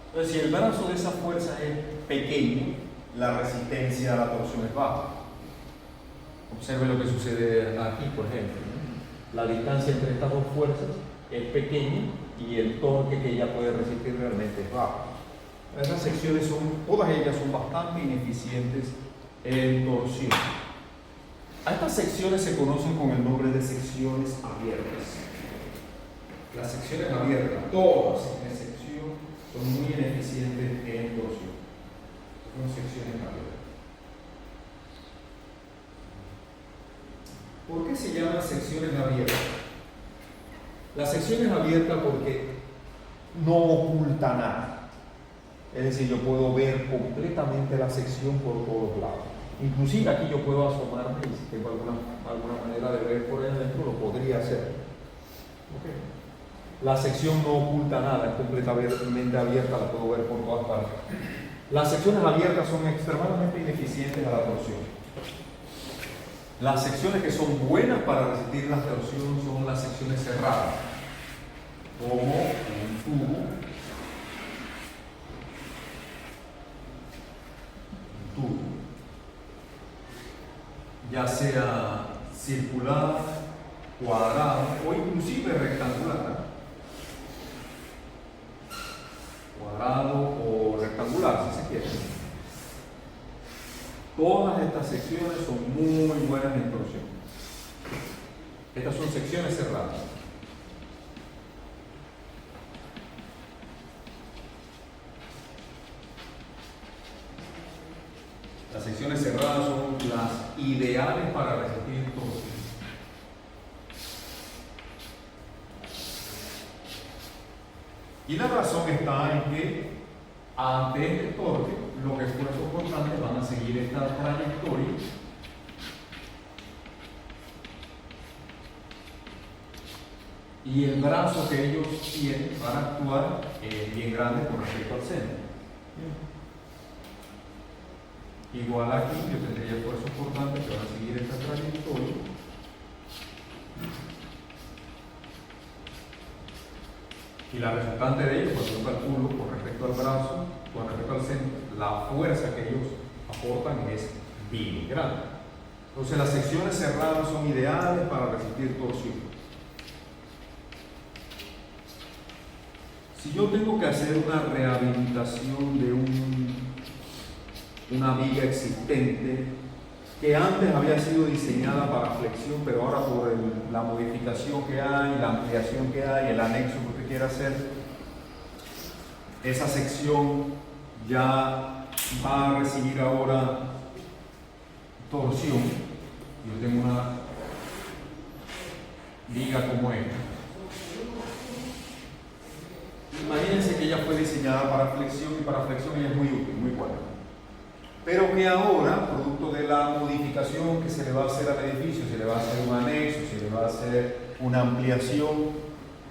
Entonces, si el brazo de esa fuerza es pequeño, la resistencia a la torsión es baja. Observe lo que sucede aquí, por ejemplo. La distancia entre estas dos fuerzas es pequeña y el torque que ella puede resistir realmente es bajo. Esas secciones todas ellas son bastante ineficientes en torsión. A estas secciones se conocen con el nombre de secciones abiertas. Las secciones abiertas, todas sin excepción, son muy ineficientes en torsión. Son secciones abiertas. ¿Por qué se llaman secciones abiertas? Las secciones abiertas porque no oculta nada. Es decir, yo puedo ver completamente la sección por todos lados. Inclusive aquí yo puedo asomarme y si tengo alguna manera de ver por ahí adentro, lo podría hacer. ¿Okay? La sección no oculta nada, es completamente abierta, la puedo ver por todas partes. Las secciones abiertas son extremadamente ineficientes a la torsión. Las secciones que son buenas para resistir la torsión son las secciones cerradas, como un tubo, ya sea circular, cuadrado o inclusive rectangular. Cuadrado o rectangular, si se quiere. Todas estas secciones son muy buenas en torsión. Estas son secciones cerradas. Las secciones cerradas son las ideales para resistir torsión. Y la razón está en que ante este torque, los esfuerzos constantes van a seguir esta trayectoria y el brazo que ellos tienen para actuar es bien grande con respecto al centro. Igual aquí yo tendría esfuerzos constantes que van a seguir esta trayectoria. Y la resultante de ello, cuando yo calculo con respecto al brazo, con respecto al centro, la fuerza que ellos aportan es bien grande. Entonces las secciones cerradas son ideales para resistir torsión. Si yo tengo que hacer una rehabilitación de una viga existente que antes había sido diseñada para flexión, pero ahora por la modificación que hay, la ampliación que hay, el anexo que usted quiera hacer, esa sección ya va a recibir ahora torsión. Yo tengo una viga como esta. Imagínense que ella fue diseñada para flexión y para flexión ella es muy útil, muy buena. Pero que ahora, producto de la modificación que se le va a hacer al edificio, se le va a hacer un anexo, se le va a hacer una ampliación,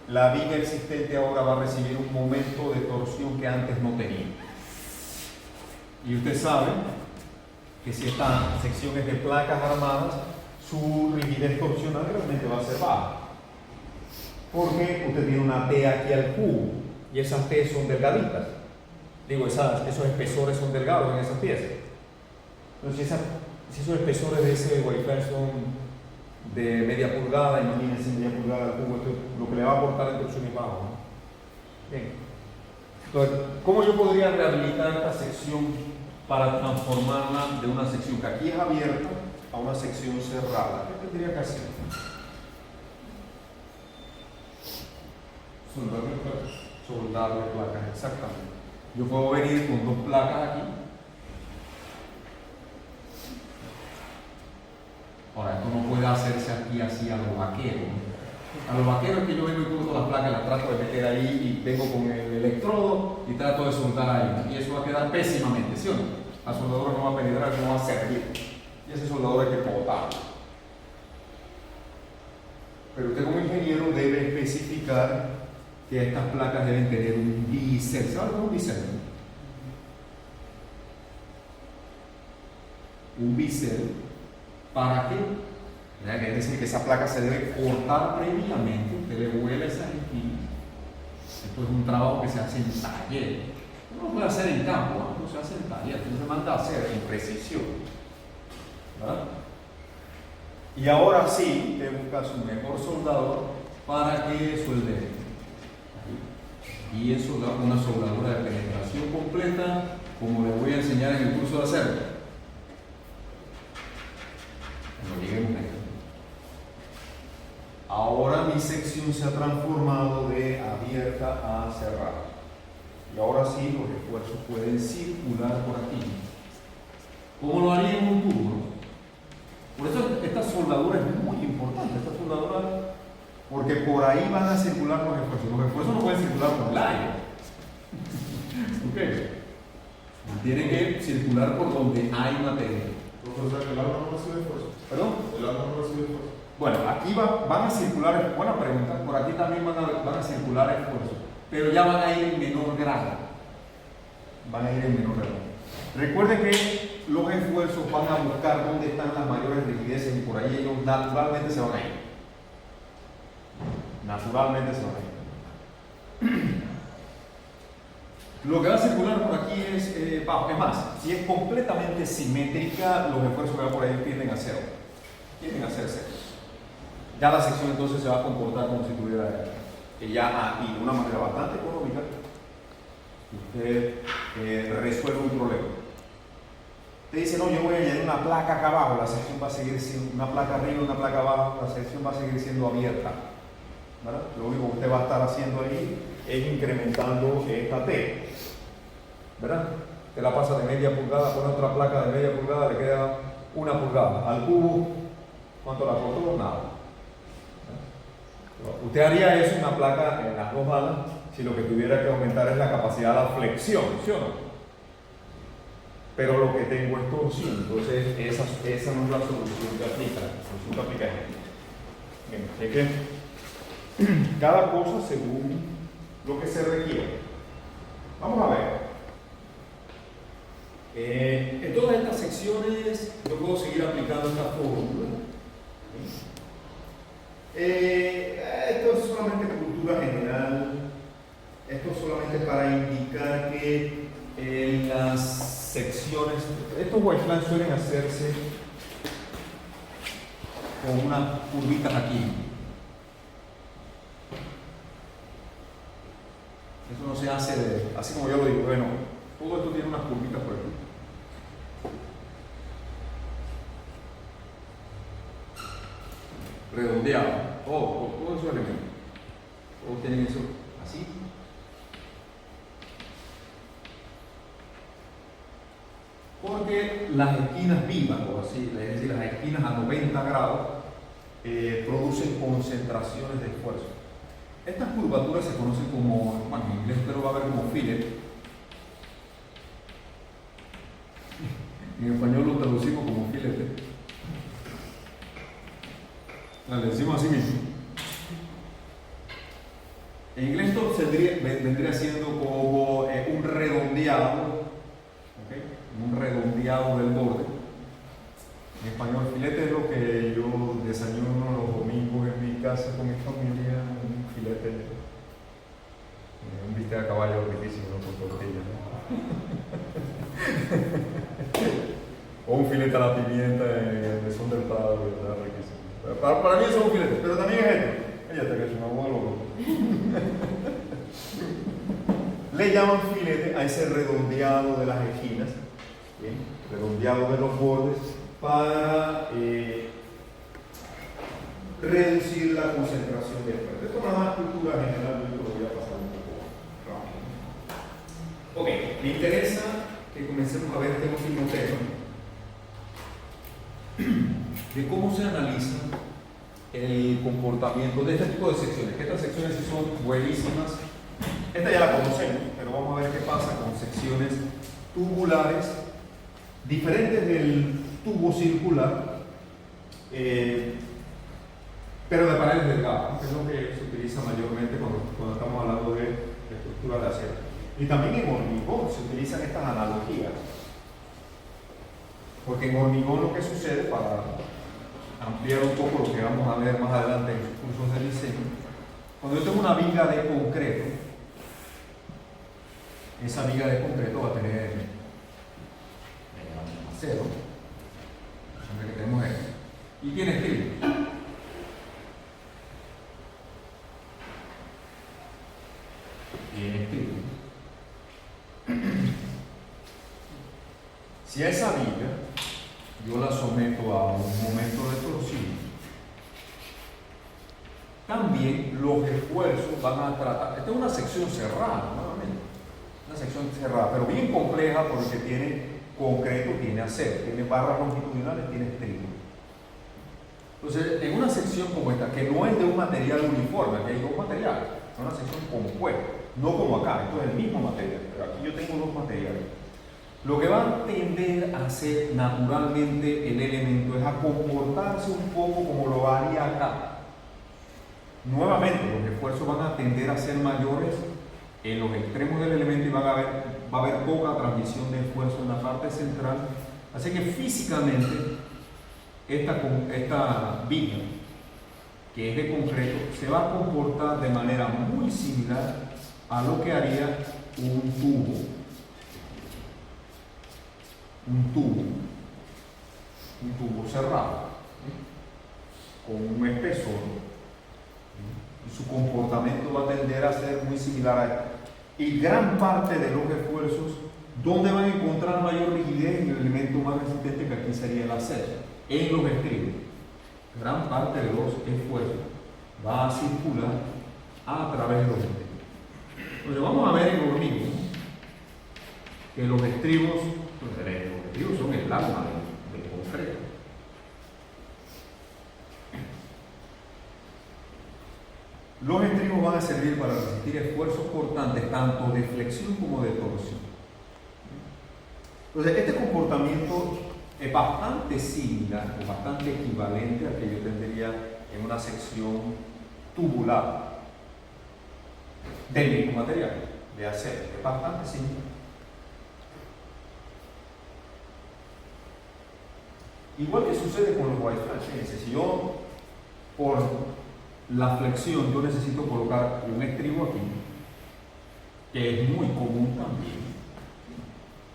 la viga existente ahora va a recibir un momento de torsión que antes no tenía. Y usted sabe que si esta sección es de placas armadas, su rigidez torsional realmente va a ser baja. Porque usted tiene una T aquí al cubo y esas T son delgaditas. Digo, esos espesores son delgados en esas piezas. Entonces, si esos espesores de ese wafer son de media pulgada, imagínense media pulgada al cubo, esto, lo que le va a aportar en torsión es bajo, ¿no? Bien. Entonces, ¿cómo yo podría rehabilitar esta sección para transformarla de una sección que aquí es abierta a una sección cerrada? ¿Qué tendría que hacer? Soldarle placas, exactamente. Yo puedo venir con dos placas aquí. Ahora, esto no puede hacerse aquí así a los vaqueros. A los vaqueros es que yo vengo y corto las placas, las trato de meter ahí y vengo con el electrodo y trato de soldar ahí. Y eso va a quedar pésimamente, ¿sí o no? La soldadura no va a penetrar, no va a servir. Y ese soldador hay que botarlo. Pero usted como ingeniero debe especificar que estas placas deben tener un bisel. ¿Sabe qué es un bisel? Un bisel ¿Para qué? ¿Verdad? Es decir, que esa placa se debe cortar previamente, usted le vuela esa esquina. Esto es un trabajo que se hace en taller. No lo puede hacer en campo, no se hace en taller, entonces se manda a hacer en precisión. ¿Verdad? Y ahora sí, te busca su mejor soldador para que suelde. Y eso da una soldadura de penetración completa, como les voy a enseñar en el curso de acero. Cuando lleguemos ahí. Ahora mi sección se ha transformado de abierta a cerrada. Y ahora sí los esfuerzos pueden circular por aquí. ¿Cómo lo haría en un tubo? Por eso esta soldadura es muy importante. Esta soldadura, porque por ahí van a circular los esfuerzos. Los esfuerzos no pueden circular por el aire. ¿Ok? Tienen que circular por donde hay materia. O sea, que el agua no recibe fuerza. ¿Perdón? El agua no recibe fuerza. Bueno, aquí van a circular, buena pregunta, por aquí también van a circular esfuerzos, pero ya van a ir en menor grado. Van a ir en menor grado. Recuerden que los esfuerzos van a buscar dónde están las mayores rigideces y por ahí ellos naturalmente se van a ir. Naturalmente se van a ir. Lo que va a circular por aquí es más, si es completamente simétrica, los esfuerzos que van por ahí tienden a cero. Tienden a ser cero. Ya la sección entonces se va a comportar como si tuviera ya y de una manera bastante económica usted resuelve un problema. Usted dice, no, yo voy a añadir una placa acá abajo, la sección va a seguir siendo una placa arriba, una placa abajo, la sección va a seguir siendo abierta, ¿verdad? Lo único que usted va a estar haciendo ahí es incrementando esta T, ¿verdad? Usted la pasa de media pulgada, pone otra placa de media pulgada, le queda una pulgada. Al cubo, ¿cuánto la cortó? Nada. Usted haría eso, una placa en las dos alas, si lo que tuviera que aumentar es la capacidad de la flexión, ¿sí o no? Pero lo que tengo es torsión, entonces esa no es la solución que aplica, la solución que aplica es bien, es que cada cosa según lo que se requiere. Vamos a ver. En todas estas secciones yo puedo seguir aplicando esta fórmula. Esto es solamente cultura general. Esto es solamente para indicar que en las secciones, estos wavelines suelen hacerse con unas curvitas aquí. Eso no se hace así como yo lo digo. Bueno, todo esto tiene unas curvitas por aquí. Redondeado. Todos esos elementos. Todos tienen eso así. Porque las esquinas vivas, o así, es decir, las esquinas a 90 grados, producen concentraciones de esfuerzo. Estas curvaturas se conocen como, bueno, en inglés usted lo va a ver como fillet. En español lo traducimos como filete. Le decimos así mismo. En inglés esto vendría siendo como un redondeado, ¿okay? Un redondeado del borde. En español, filete es lo que yo desayuno los domingos en mi casa con mi familia, un filete, un bistec a caballo riquísimo, ¿no? Con tortillas, ¿no? O un filete a la pimienta en el mesón del Prado, ¿verdad? Riquísimo. Para mí eso es un filete, pero también es esto. Ella está que es una bola. Le llaman filete a ese redondeado de las esquinas, ¿bien? Redondeado de los bordes, para reducir la concentración de esfuerzo. Esto es una cultura general, yo lo voy a pasar un poco rápido. Ok, me interesa que comencemos a ver este último tema de cómo se analiza el comportamiento de este tipo de secciones, que estas secciones sí son buenísimas. Esta ya la conocemos, pero vamos a ver qué pasa con secciones tubulares diferentes del tubo circular, pero de paredes delgadas, que es lo que se utiliza mayormente cuando estamos hablando de estructura de acero. Y también en hormigón se utilizan estas analogías, porque en hormigón lo que sucede, para ampliar un poco lo que vamos a ver más adelante en sus cursos de diseño. Cuando yo tengo una viga de concreto, esa viga de concreto va a tener acero, que tenemos esto, y tiene estribo. Tiene estribo. Si a esa viga yo la someto a un momento de torsión, también los esfuerzos van a tratar. Esta es una sección cerrada, nuevamente. Una sección cerrada, pero bien compleja porque tiene concreto, tiene acero, tiene barras longitudinales, tiene estribo. Entonces, en una sección como esta, que no es de un material uniforme, aquí hay dos materiales, es una sección compuesta, no como acá, esto es el mismo material, pero aquí yo tengo dos materiales. Lo que va a tender a hacer naturalmente el elemento es a comportarse un poco como lo haría acá. Nuevamente, los esfuerzos van a tender a ser mayores en los extremos del elemento y va a haber poca transmisión de esfuerzo en la parte central. Así que físicamente, esta viga, que es de concreto, se va a comportar de manera muy similar a lo que haría un tubo cerrado, con un espesor, y su comportamiento va a tender a ser muy similar a esto. Y gran parte de los esfuerzos, ¿dónde van a encontrar mayor rigidez? En el elemento más resistente, que aquí sería el acero, en los estribos. Gran parte de los esfuerzos va a circular a través de los estribos. Entonces vamos a ver en hormigón que los estribos son el alma del concreto. Los estribos van a servir para resistir esfuerzos cortantes, tanto de flexión como de torsión. Entonces, este comportamiento es bastante similar o bastante equivalente al que yo tendría en una sección tubular del mismo material, de acero. Es bastante similar. Igual que sucede con los white flash. Fíjense, si yo por la flexión yo necesito colocar un estribo aquí, que es muy común también,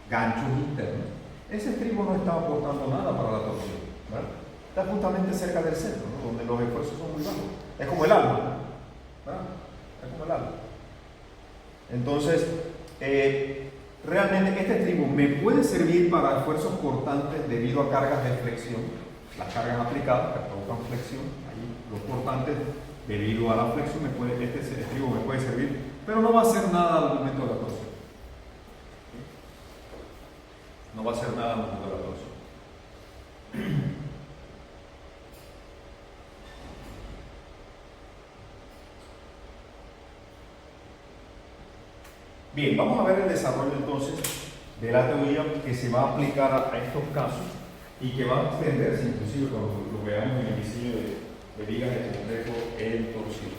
ganchos internos, ese estribo no está aportando nada para la torsión, ¿verdad? Está justamente cerca del centro, ¿no? Donde los esfuerzos son muy bajos. Es como el alma, ¿verdad? Es como el alma. Entonces, realmente este estribo me puede servir para esfuerzos cortantes debido a cargas de flexión, las cargas aplicadas que provocan flexión, ahí los cortantes debido a la flexión, este estribo me puede servir, pero no va a hacer nada al momento de la torsión. No va a hacer nada al momento de la torsión. Bien, vamos a ver el desarrollo entonces de la teoría que se va a aplicar a estos casos y que va a extenderse inclusive cuando lo veamos en el diseño de vigas de concreto en torsión.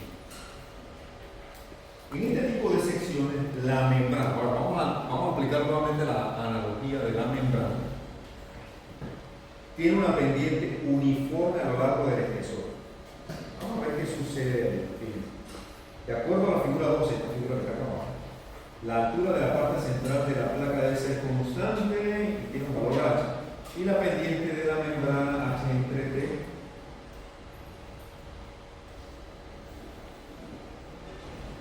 En este tipo de secciones, la membrana, ahora vamos a aplicar nuevamente la analogía de la membrana, tiene una pendiente uniforme a lo largo del espesor. Vamos a ver qué sucede ahí. De acuerdo a la figura 12, esta figura que está acá abajo, la altura de la parte central de la placa debe ser constante y tiene un valor H. Y la pendiente de la membrana H entre T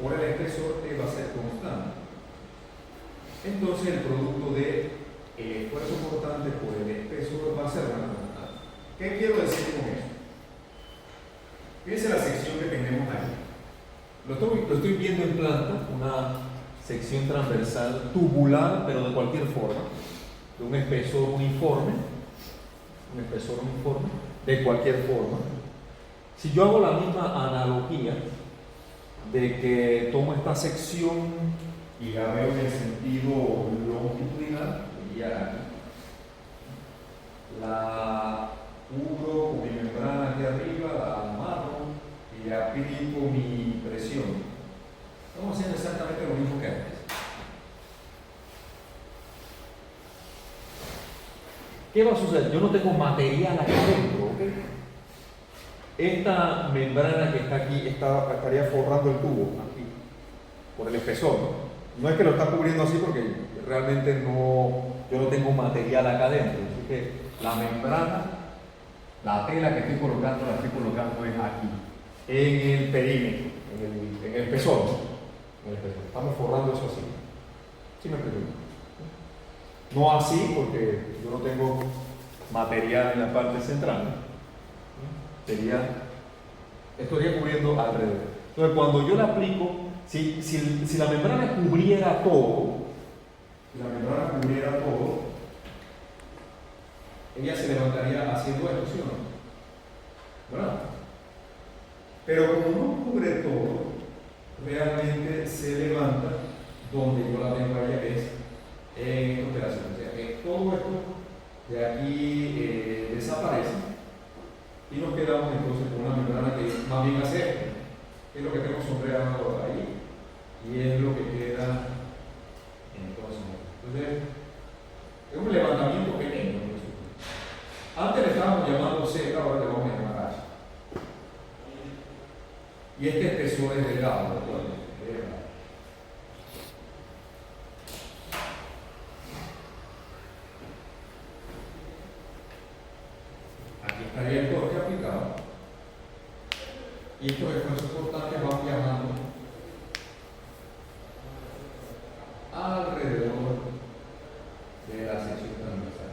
por el espesor T va a ser constante. Entonces el producto de el esfuerzo cortante por el espesor va a ser una constante. ¿Qué quiero decir con eso? Fíjense la sección que tenemos ahí. Lo estoy viendo en planta, una sección transversal tubular, pero de cualquier forma, de un espesor uniforme, de cualquier forma. Si yo hago la misma analogía de que tomo esta sección y la veo en el sentido longitudinal, sería aquí, la cubro con mi membrana aquí arriba, la amarro y aplico mi presión. Estamos haciendo exactamente lo mismo que antes. ¿Qué va a suceder? Yo no tengo material aquí adentro, ¿ok? esta membrana que está aquí estaría forrando el tubo, aquí, por el espesor. No es que lo está cubriendo así porque realmente yo no tengo material acá adentro. Así que la membrana, la tela que estoy colocando, la estoy colocando es aquí, en el perímetro, en el espesor. Estamos forrando eso así. ¿Sí me explico? No así porque yo no tengo material en la parte central. Estaría cubriendo alrededor. Entonces, cuando yo la aplico, si la membrana cubriera todo, ella se levantaría haciendo esto, ¿sí o no? ¿Verdad? Pero como no cubre todo, realmente se levanta donde yo la tengo allá, es en estos pedazos. O sea, que todo esto de aquí desaparece. Y nos quedamos entonces con una membrana que más bien hace esto, que es lo que tengo sombreado ahí, y es lo que queda entonces es un levantamiento pequeño. Antes le estábamos llamando seca, ahora le vamos a llamar H. Y este espesor es delgado, aquí estaría el torque aplicado y estos esfuerzos constantes van viajando alrededor de la sección transversal.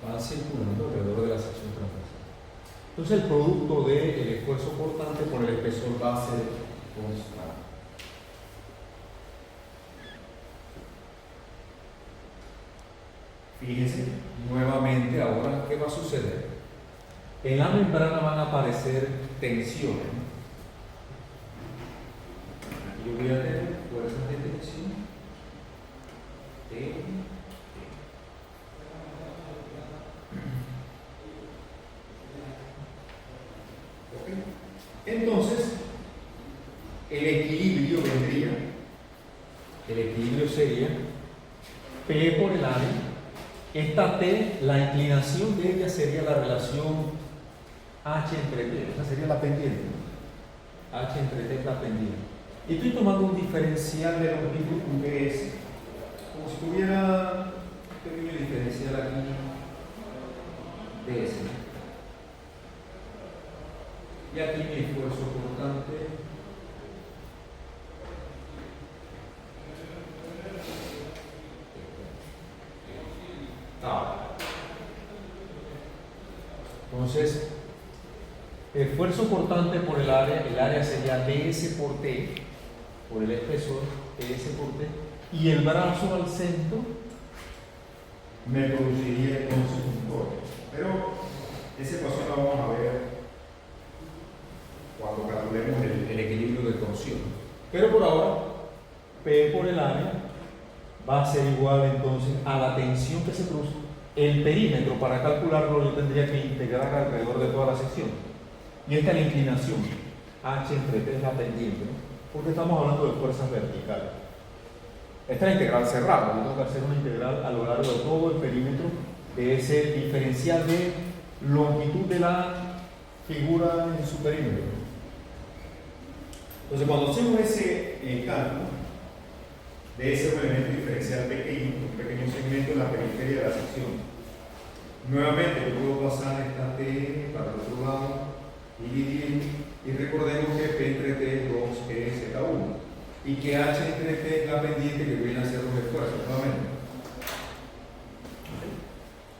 Van circulando alrededor de la sección transversal. Entonces el producto del esfuerzo cortante por el espesor va a ser constante. Fíjense nuevamente ahora qué va a suceder. En la membrana van a aparecer tensiones. Aquí yo voy a tener fuerzas de tensión. Entonces, el equilibrio sería P por el área. Esta T, la inclinación de ella sería la relación H entre T, esa sería la pendiente. H entre T es la pendiente. Y estoy tomando un diferencial de longitud VS, como si tuviera un pequeño diferencial aquí DS. Y aquí mi esfuerzo cortante entonces, esfuerzo cortante por el área sería ds por t, por el espesor, ds por t, y el brazo al centro me produciría entonces un torque. Pero ese paso lo vamos a ver cuando calculemos el equilibrio de torsión. Pero por ahora, P por el área va a ser igual entonces a la tensión que se produce. El perímetro, para calcularlo, yo tendría que integrar alrededor de toda la sección. Y esta es la inclinación. H entre T es la pendiente, ¿no? Porque estamos hablando de fuerzas verticales. Esta es la integral cerrada. Yo tengo que hacer una integral a lo largo de todo el perímetro de ese diferencial de longitud de la figura en su perímetro. Entonces, cuando hacemos ese cálculo de ese elemento diferencial pequeño, un pequeño segmento en la periferia de la sección, nuevamente yo puedo pasar esta T para el otro lado y dividir, y recordemos que P entre T es 2EZ1 y que H entre T es la pendiente que viene a ser los esfuerzos nuevamente.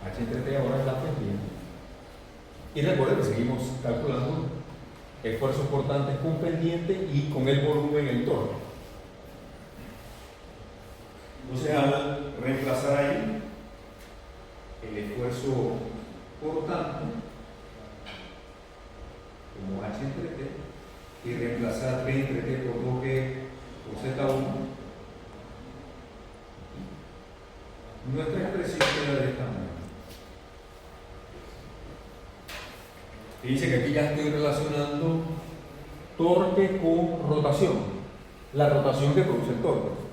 H entre T ahora es la pendiente. Y recuerden que seguimos calculando esfuerzos cortantes con pendiente y con el volumen en torno. Entonces, al reemplazar ahí el esfuerzo cortante como H entre T y reemplazar P entre T por 2G por Z1, nuestra expresión queda de esta manera. Fíjense que aquí ya estoy relacionando torque con rotación, la rotación que produce el torque.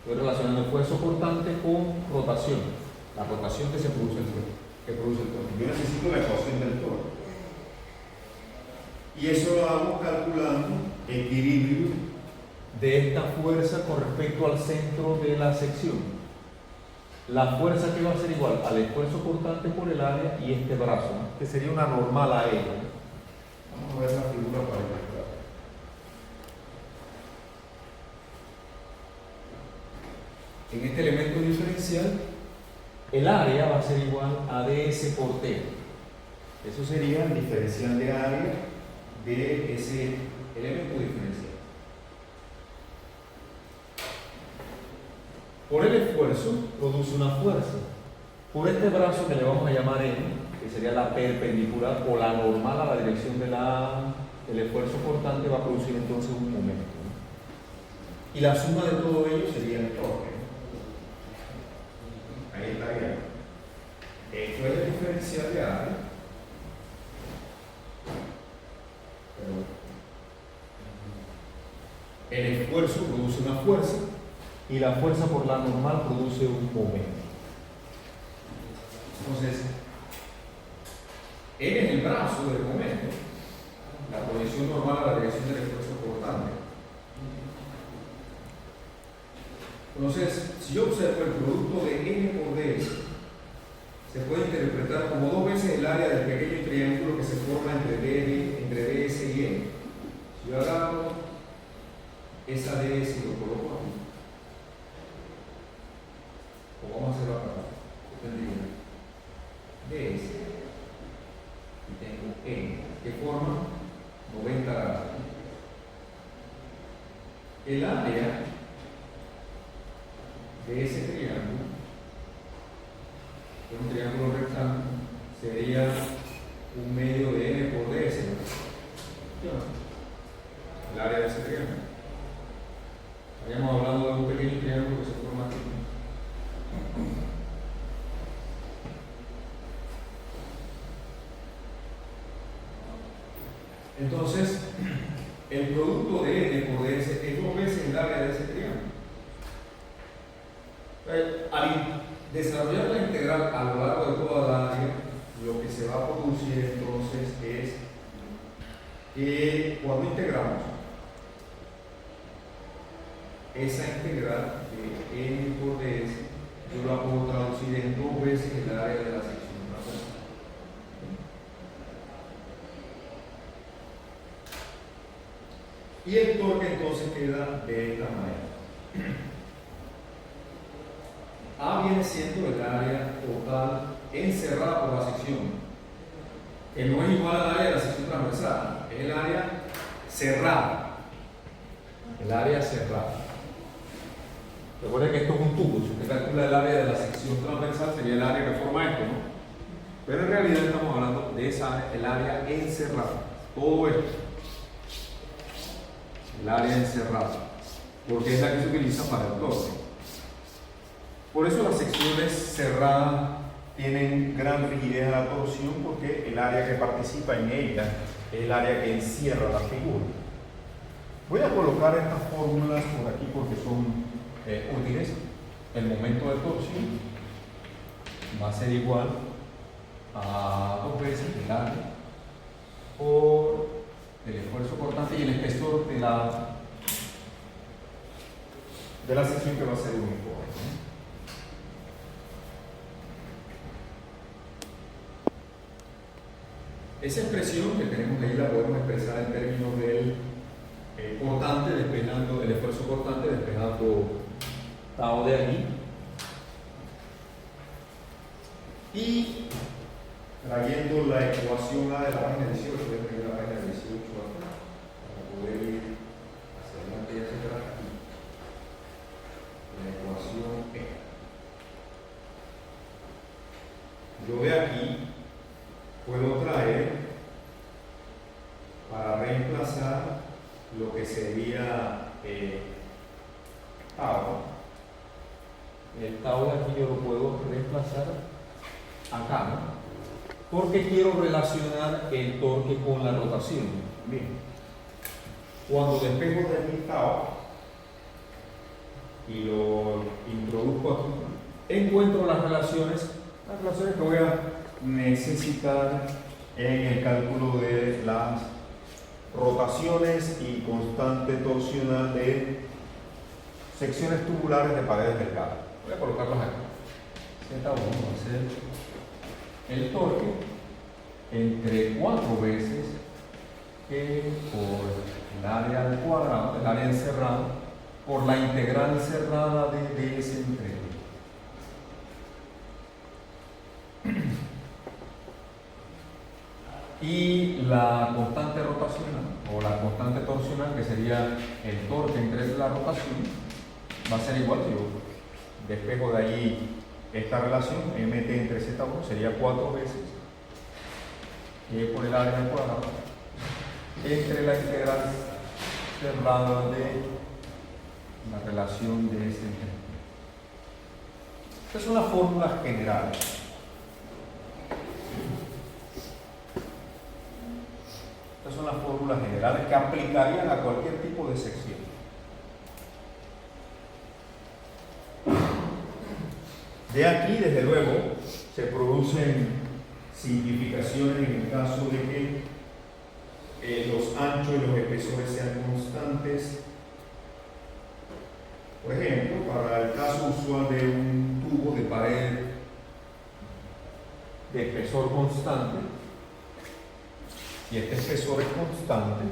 Estoy relacionando esfuerzo cortante con rotación, la rotación que se produce en el torque. que produce el torque. Yo necesito la ecuación del torque. Y eso lo hago calculando equilibrio de esta fuerza con respecto al centro de la sección. La fuerza que va a ser igual al esfuerzo cortante por el área y este brazo, ¿no? Que sería una normal a ella, ¿no? Vamos a ver la figura para ilustrar. En este elemento diferencial, el área va a ser igual a ds por t. Eso sería el diferencial de área de ese elemento diferencial. Por el esfuerzo produce una fuerza. Por este brazo que le vamos a llamar N, que sería la perpendicular o la normal a la dirección del esfuerzo cortante, va a producir entonces un momento, ¿no? Y la suma de todo ello sería el torque, ¿no? Ahí está bien. Esto es el diferencial de área. El esfuerzo produce una fuerza y la fuerza por la normal produce un momento. Entonces, N es el brazo del momento, la proyección normal a la dirección del esfuerzo cortante. Entonces, si yo observo el producto de N por ds, se puede interpretar como dos veces el área del pequeño triángulo que se forma entre ds y N. Si yo agarro esa ds y lo coloco aquí, o vamos a hacerlo acá, yo tendría ds y tengo N, que forma 90 grados. El área de ese triángulo, un triángulo rectángulo, sería un medio de N por ds, el área de ese triángulo. Estaríamos hablando de un pequeño triángulo que se forma aquí. Entonces, el producto de N por ds es dos veces el área de ese triángulo. Al desarrollar la integral a lo largo de toda la área, lo que se va a producir entonces es que cuando integramos esa integral de N por ds, yo la puedo traducir en dos veces el área de la sección. Y el torque entonces queda de esta manera. A viene siendo el área total encerrada por la sección, que no es igual al área de la sección transversal, es el área cerrada. El área cerrada. Recuerden que esto es un tubo. Si usted calcula el área de la sección transversal, sería el área que forma esto, ¿no? Pero en realidad estamos hablando de esa área, el área encerrada. Todo esto. El área encerrada. Porque es la que se utiliza para el torque. Por eso las secciones cerradas tienen gran rigidez a la torsión, porque el área que participa en ella es el área que encierra la figura. Voy a colocar estas fórmulas por aquí porque son útiles. El momento de torsión va a ser igual a dos veces el área por el esfuerzo cortante y el espesor de la sección, que va a ser uniforme. Esa expresión que tenemos ahí la podemos expresar en términos del cortante despejando, el esfuerzo cortante despejando tau de aquí, y trayendo la ecuación A de la página 18, voy a traer la página 18 acá para poder ir hacia adelante y hacia atrás aquí. La ecuación E. Yo de aquí puedo traer, para reemplazar lo que sería tau. El tau de aquí yo lo puedo reemplazar acá, ¿no? Porque quiero relacionar el torque con la rotación. Bien. Cuando despejo de mi tau y lo introduzco aquí, encuentro las relaciones que voy a necesitar en el cálculo de las rotaciones y constante torsional de secciones tubulares de paredes del cable. Voy a colocarlas aquí. Z1 va a ser el torque entre 4 veces que por el área al cuadrado, el área encerrada, por la integral cerrada de ds entre D. Y la constante rotacional o la constante torsional, que sería el torque entre la rotación, va a ser igual. Si yo despejo de ahí esta relación, mt entre z1 sería 4 veces por el área al cuadrado entre la integral cerrada de la relación de este entre. Estas son las fórmulas generales. Estas son las fórmulas generales que aplicarían a cualquier tipo de sección. De aquí, desde luego, se producen simplificaciones en el caso de que los anchos y los espesores sean constantes. Por ejemplo, para el caso usual de un tubo de pared de espesor constante, si este espesor es constante,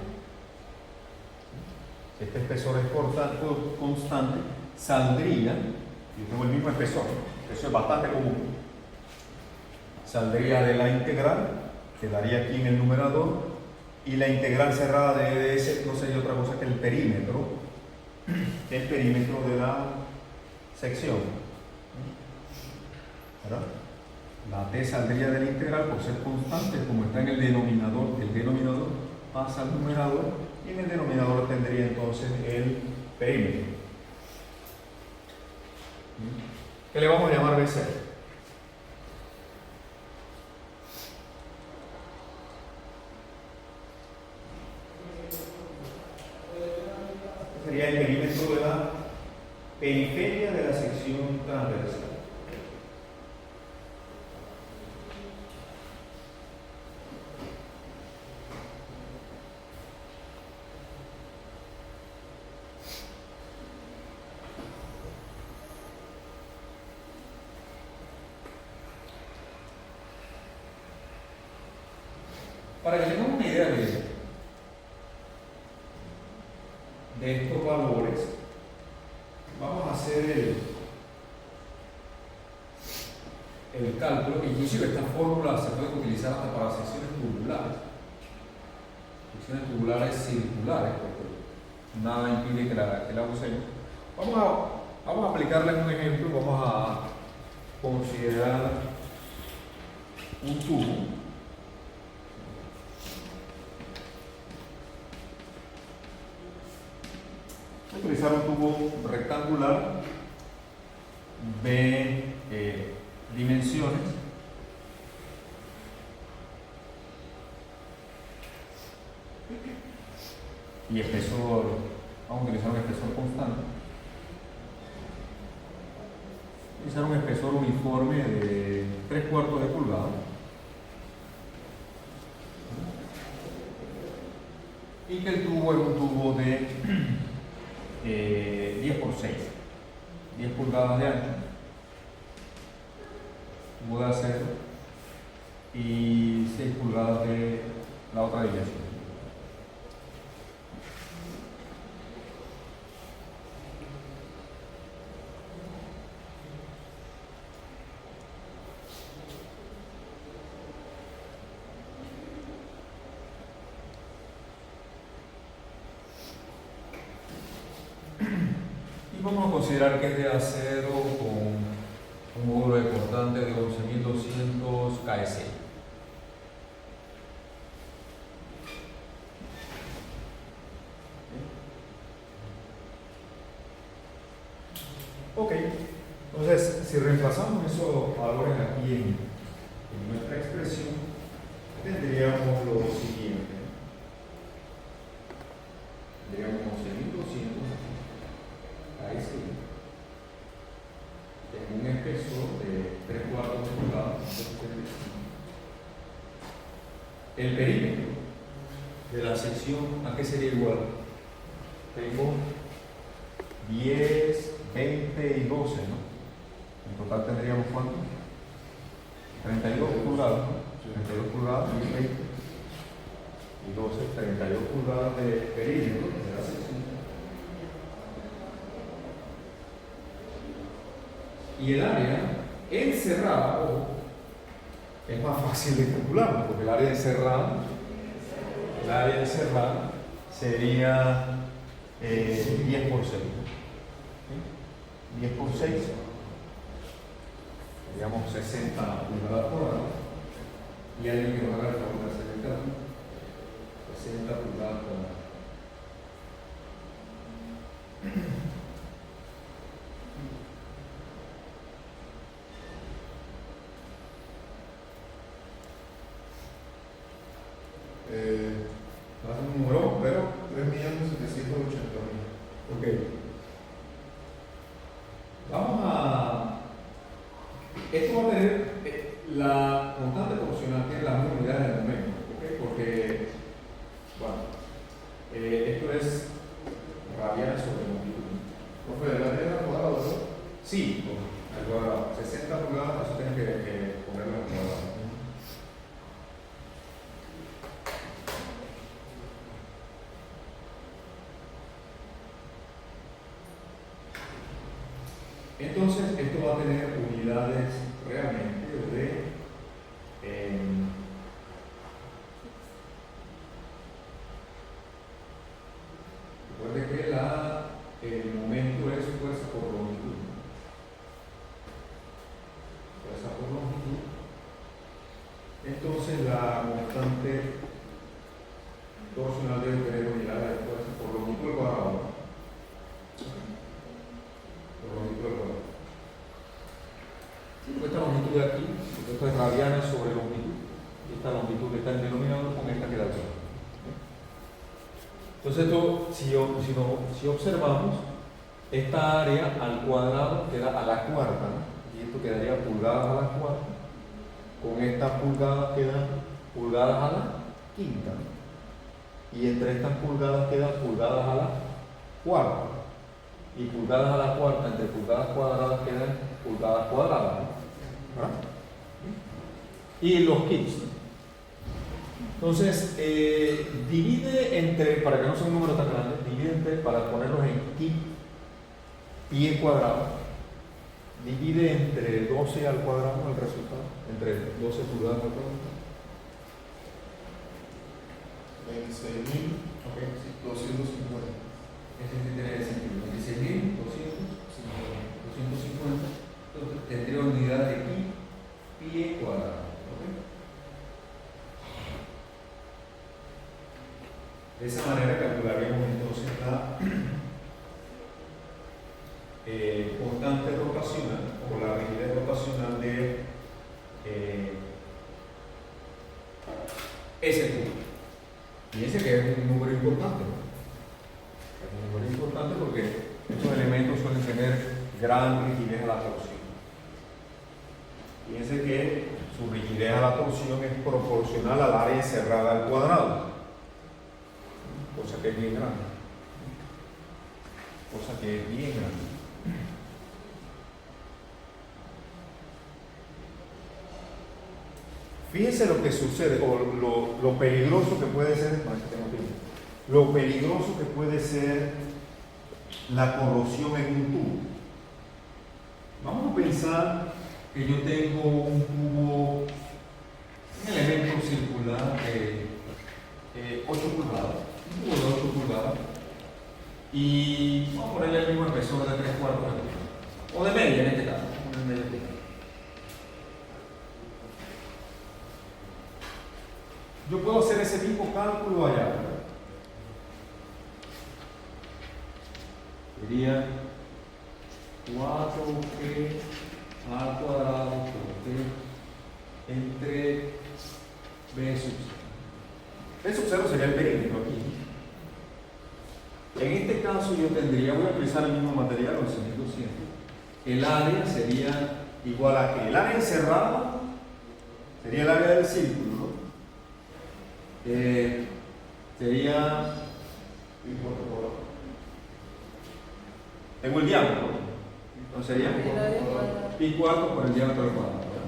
saldría, yo tengo el mismo espesor, eso es bastante común, saldría de la integral, quedaría aquí en el numerador, y la integral cerrada de ds no sería otra cosa que el perímetro de la sección, ¿verdad? La t saldría de la integral por ser constante, como está en el denominador pasa al numerador, y en el denominador tendría entonces el perímetro, que le vamos a llamar BC. Sería el perímetro de la periferia de la sección transversal. Para que tengamos una idea de estos valores, vamos a hacer el cálculo. Inclusive esta fórmula se puede utilizar hasta para secciones tubulares circulares, porque nada impide que la usemos. Vamos a aplicarla en un ejemplo. Vamos a considerar un tubo. Utilizar un tubo rectangular de dimensiones y espesor. Vamos a utilizar un espesor constante. Utilizar un espesor uniforme de 3/4 de pulgada. Y que el tubo es un tubo de 10 por 6, 10 pulgadas de ancho, tubo de acero, y 6 pulgadas de la otra dimensión. Vamos a considerar que es de acero con un módulo de cortante de 11.200 KS. Ok, entonces si reemplazamos esos valores aquí en nuestra expresión, tendríamos lo siguiente. Tendríamos 11.200 KS en un espesor de 3/4 de pulgada, el perímetro de la sección, ¿a qué sería igual? Tengo 10, 20 y 12, ¿no? En total tendríamos ¿cuánto? 32 pulgadas, ¿no? 32 pulgadas, 20 y 12, 32 pulgadas de perímetro de la sección. Y el área encerrada, ojo, es más fácil de calcular, ¿no? Porque el área encerrada sería 10 por 6. ¿Sí? 10 por 6, digamos 60 pulgadas por hora. Y alguien que nos haga el favor de hacer el cálculo. 60 pulgadas por hora. Va a ser un número, pero 3.780.000. ok. Vamos a. Esto va a tener la constante proporcional, tiene las mismas unidades de momento, ¿ok? Porque, bueno, esto es radial sobre longitud. Profe, el área era cuadrado, ¿no? Sí, al cuadrado. 60 pulgadas, eso tienes que ponerlo al cuadrado. Entonces, esto va a tener unidades realmente de recuerde que el momento es fuerza por longitud. Fuerza por longitud. Entonces, la constante torsional debe tener unidades de fuerza por longitud al cuadrado. Longitud del cuadrado. Esta longitud de aquí, porque esto es radiana sobre longitud, y esta longitud que está en el denominador con esta queda aquí. Entonces, esto, si observamos, esta área al cuadrado queda a la cuarta, ¿no? Y esto quedaría pulgadas a la cuarta, con estas pulgadas quedan pulgadas a la quinta, ¿no? Y entre estas pulgadas quedan pulgadas a la cuarta. Y pulgadas a la cuarta, entre pulgadas cuadradas quedan pulgadas cuadradas, ¿no? ¿Verdad? Y los 15. Entonces, divide entre, para que no sea un número tan grande, divide entre, para ponerlos en pi cuadrado, divide entre 12 al cuadrado el resultado, entre 12 pulgadas al cuadrado. 26.250. Este tiene sentido, 26.250. Entonces tendría unidad de pi cuadrado. ¿Okay? De esa manera calcularíamos entonces la constante rotacional o la rigidez rotacional de ese punto. Fíjense que es un número importante, ¿no? Es un número importante porque estos elementos suelen tener gran rigidez a la torsión. Fíjense que su rigidez a la torsión es proporcional al área encerrada al cuadrado, cosa que es bien grande. Fíjense lo que sucede, o lo peligroso que puede ser, lo peligroso que puede ser la corrosión en un tubo. Vamos a pensar que yo tengo un tubo, un elemento circular de 8 pulgadas, un tubo de 8 pulgadas, y vamos a ponerle el mismo espesor de 3/4 de pulgada, o de media en este caso, vamos a poner media pulgada. Yo puedo hacer ese mismo cálculo allá, ¿verdad? Sería 4G al cuadrado por T entre B sub 0. B sub 0 sería el perímetro aquí. En este caso yo tendría, voy a utilizar el mismo material, 11.200. El área sería igual a que el área encerrada sería el área del círculo, ¿no? Sería, Y cuatro por abajo. tengo el diámetro, entonces sería El área cuadrada. pi 4 por el diámetro al cuadrado. ¿verdad?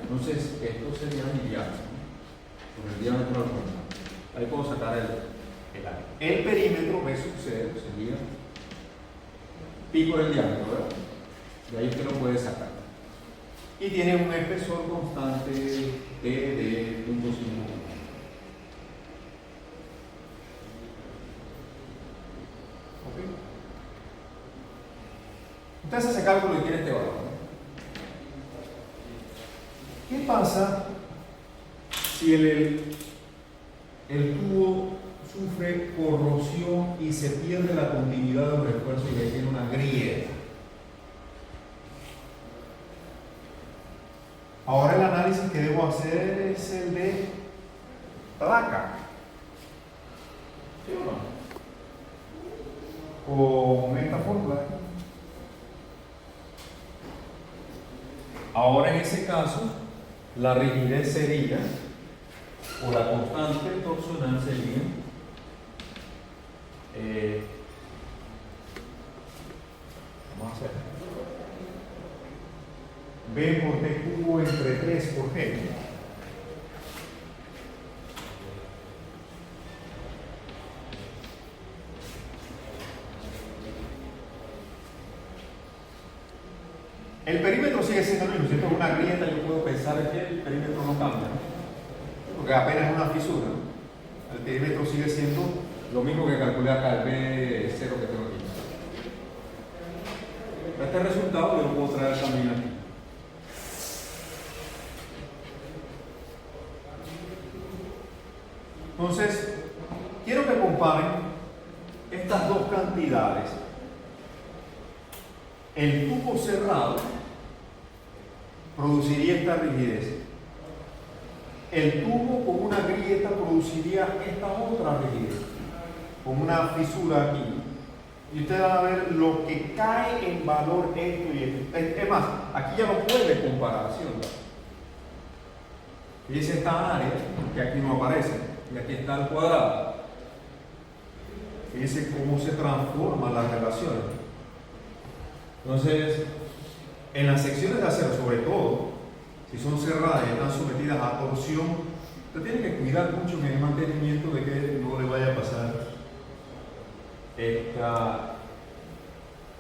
Entonces, esto sería mi diámetro, ¿no? Por el diámetro al cuadrado. Ahí puedo sacar el área. El perímetro B sub 0 sería pi por el diámetro, ¿verdad? De ahí usted lo puede sacar. Y tiene un espesor constante de 0.5. ¿Ok? Usted hace ese cálculo y tiene este valor, ¿no? ¿Qué pasa si el tubo sufre corrosión y se pierde la continuidad del refuerzo y ahí tiene una grieta? Ahora el análisis que debo hacer es el de placa. ¿Sí o no? Con esta fórmula. Ahora en ese caso, la rigidez sería, o la constante torsional sería, vamos a hacer B por T cubo entre 3 por G. El perímetro sigue siendo el mismo. Si esto es una grieta, yo puedo pensar que el perímetro no cambia, ¿no? Porque apenas es una fisura, ¿no? El perímetro sigue siendo lo mismo que calculé acá, el B0 que tengo aquí. Este resultado yo lo puedo traer también aquí. Entonces, quiero que comparen estas dos cantidades. El tubo cerrado produciría esta rigidez. El tubo con una grieta produciría esta otra rigidez, con una fisura aquí. Y ustedes van a ver lo que cae en valor esto y esto. Es más, aquí ya no puede comparación. Fíjense esta área que aquí no aparece. Y aquí está el cuadrado. Fíjense cómo se transforman las relaciones. Entonces, en las secciones de acero, sobre todo, si son cerradas y están sometidas a torsión, usted tiene que cuidar mucho en el mantenimiento de que no le vaya a pasar esto a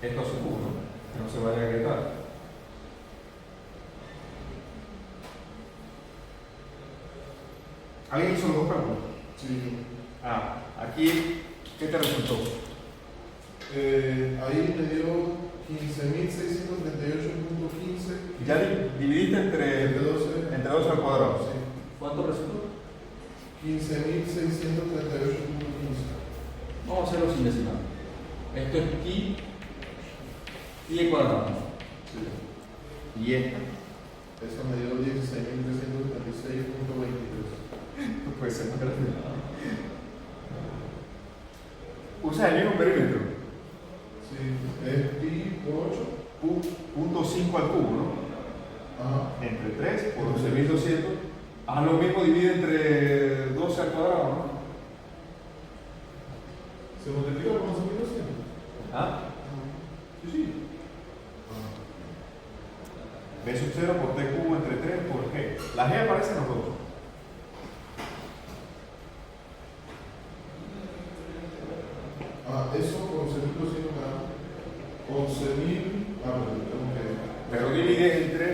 su cubo, ¿no? Que no se vaya a agrietar. ¿Alguien hizo los dos cálculos? Sí. Aquí, ¿qué te resultó? Ahí me dio 15.638.15 Ya dividiste entre 12. entre 2 al cuadrado. Sí. ¿Cuánto resultó? 15.638.15. Vamos a hacerlo sin decimal. Esto es pi al cuadrado. Sí. Y esta. Eso me dio 16.376.23. No puede ser más grande. Usa el mismo perímetro. Sí. Es pi por 8. Punto 5 al cubo, ¿no? Ajá. Entre 3 por 12.200. Haz lo mismo, divide entre 12 al cuadrado, ¿no? ¿Se multiplica con 11.200? ¿Ah? Sí. B sub 0 por T cubo entre 3 por G. La G aparece en los dos. Eso con 11.200 gramos. 11.000. Tengo que. Pero divide entre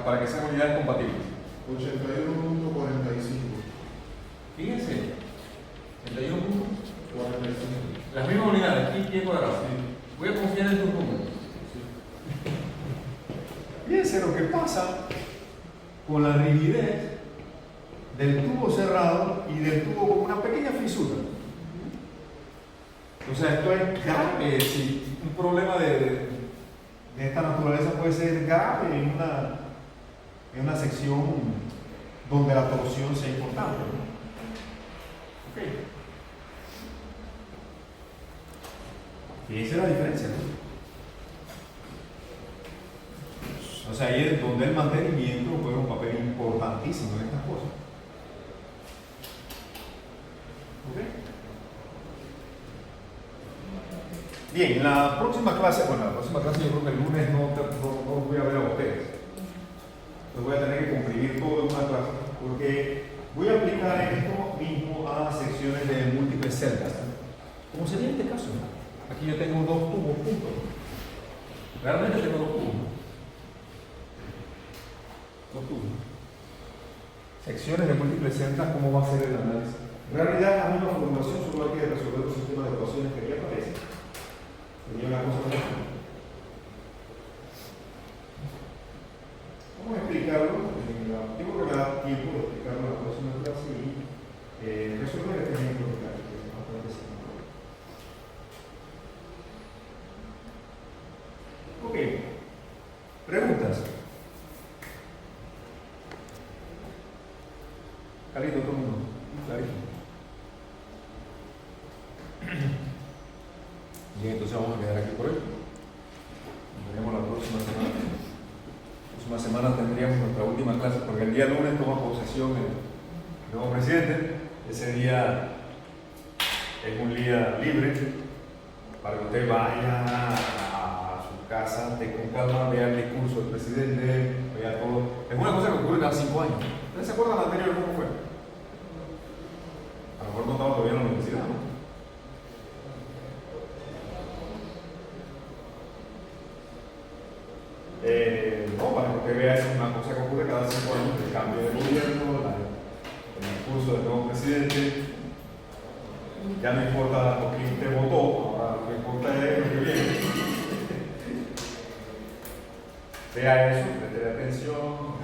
para que sean unidades compatibles. 81.45. Fíjense. 31 puntos. 45. Las mismas unidades, pi cuadrado. Sí. Voy a confiar en tus números. Fíjense lo que pasa con la rigidez del tubo cerrado y del tubo con una pequeña fisura. O sea, esto es grave. Si un problema de esta naturaleza puede ser grave en una sección donde la torsión sea importante, ¿no? Ok. Fíjense la diferencia, ¿no? O sea, ahí es donde el mantenimiento juega un papel importantísimo en estas cosas. Bien, en la próxima clase, bueno, la próxima clase yo creo que el lunes no voy a ver a ustedes. Los voy a tener que comprimir todo en una clase porque voy a aplicar esto mismo a secciones de múltiples celdas. Como sería este caso. Aquí yo tengo dos tubos, punto. Realmente tengo dos tubos. Dos tubos. Secciones de múltiples celdas, ¿cómo va a ser el análisis? En realidad es la misma formulación, solo hay que resolver los sistemas de ecuaciones que aquí aparecen. Sería una cosa muy simple. Vamos a explicarlo. Yo creo que me da tiempo de explicarlo en la próxima clase y resolver este ejemplo que es bastante simple. Ok. Preguntas. Clarito, todo el mundo. Clarito. Bien, entonces vamos a quedar aquí por hoy. Nos veremos la próxima semana. La próxima semana tendríamos nuestra última clase porque el día lunes toma posesión el nuevo presidente. Ese día es un día libre para que usted vaya a su casa, esté con calma, vea el discurso del presidente, vea todo. Es una cosa que ocurre cada 5 años. ¿Ustedes se acuerdan la anterior cómo fue? A lo mejor no estaba todavía en la universidad, ¿no? No, para que usted vea, es una cosa que ocurre cada 5 años, el cambio de gobierno, el discurso del nuevo presidente. Ya no importa lo que usted votó, ahora lo que importa es lo que viene. Vea eso, preste atención,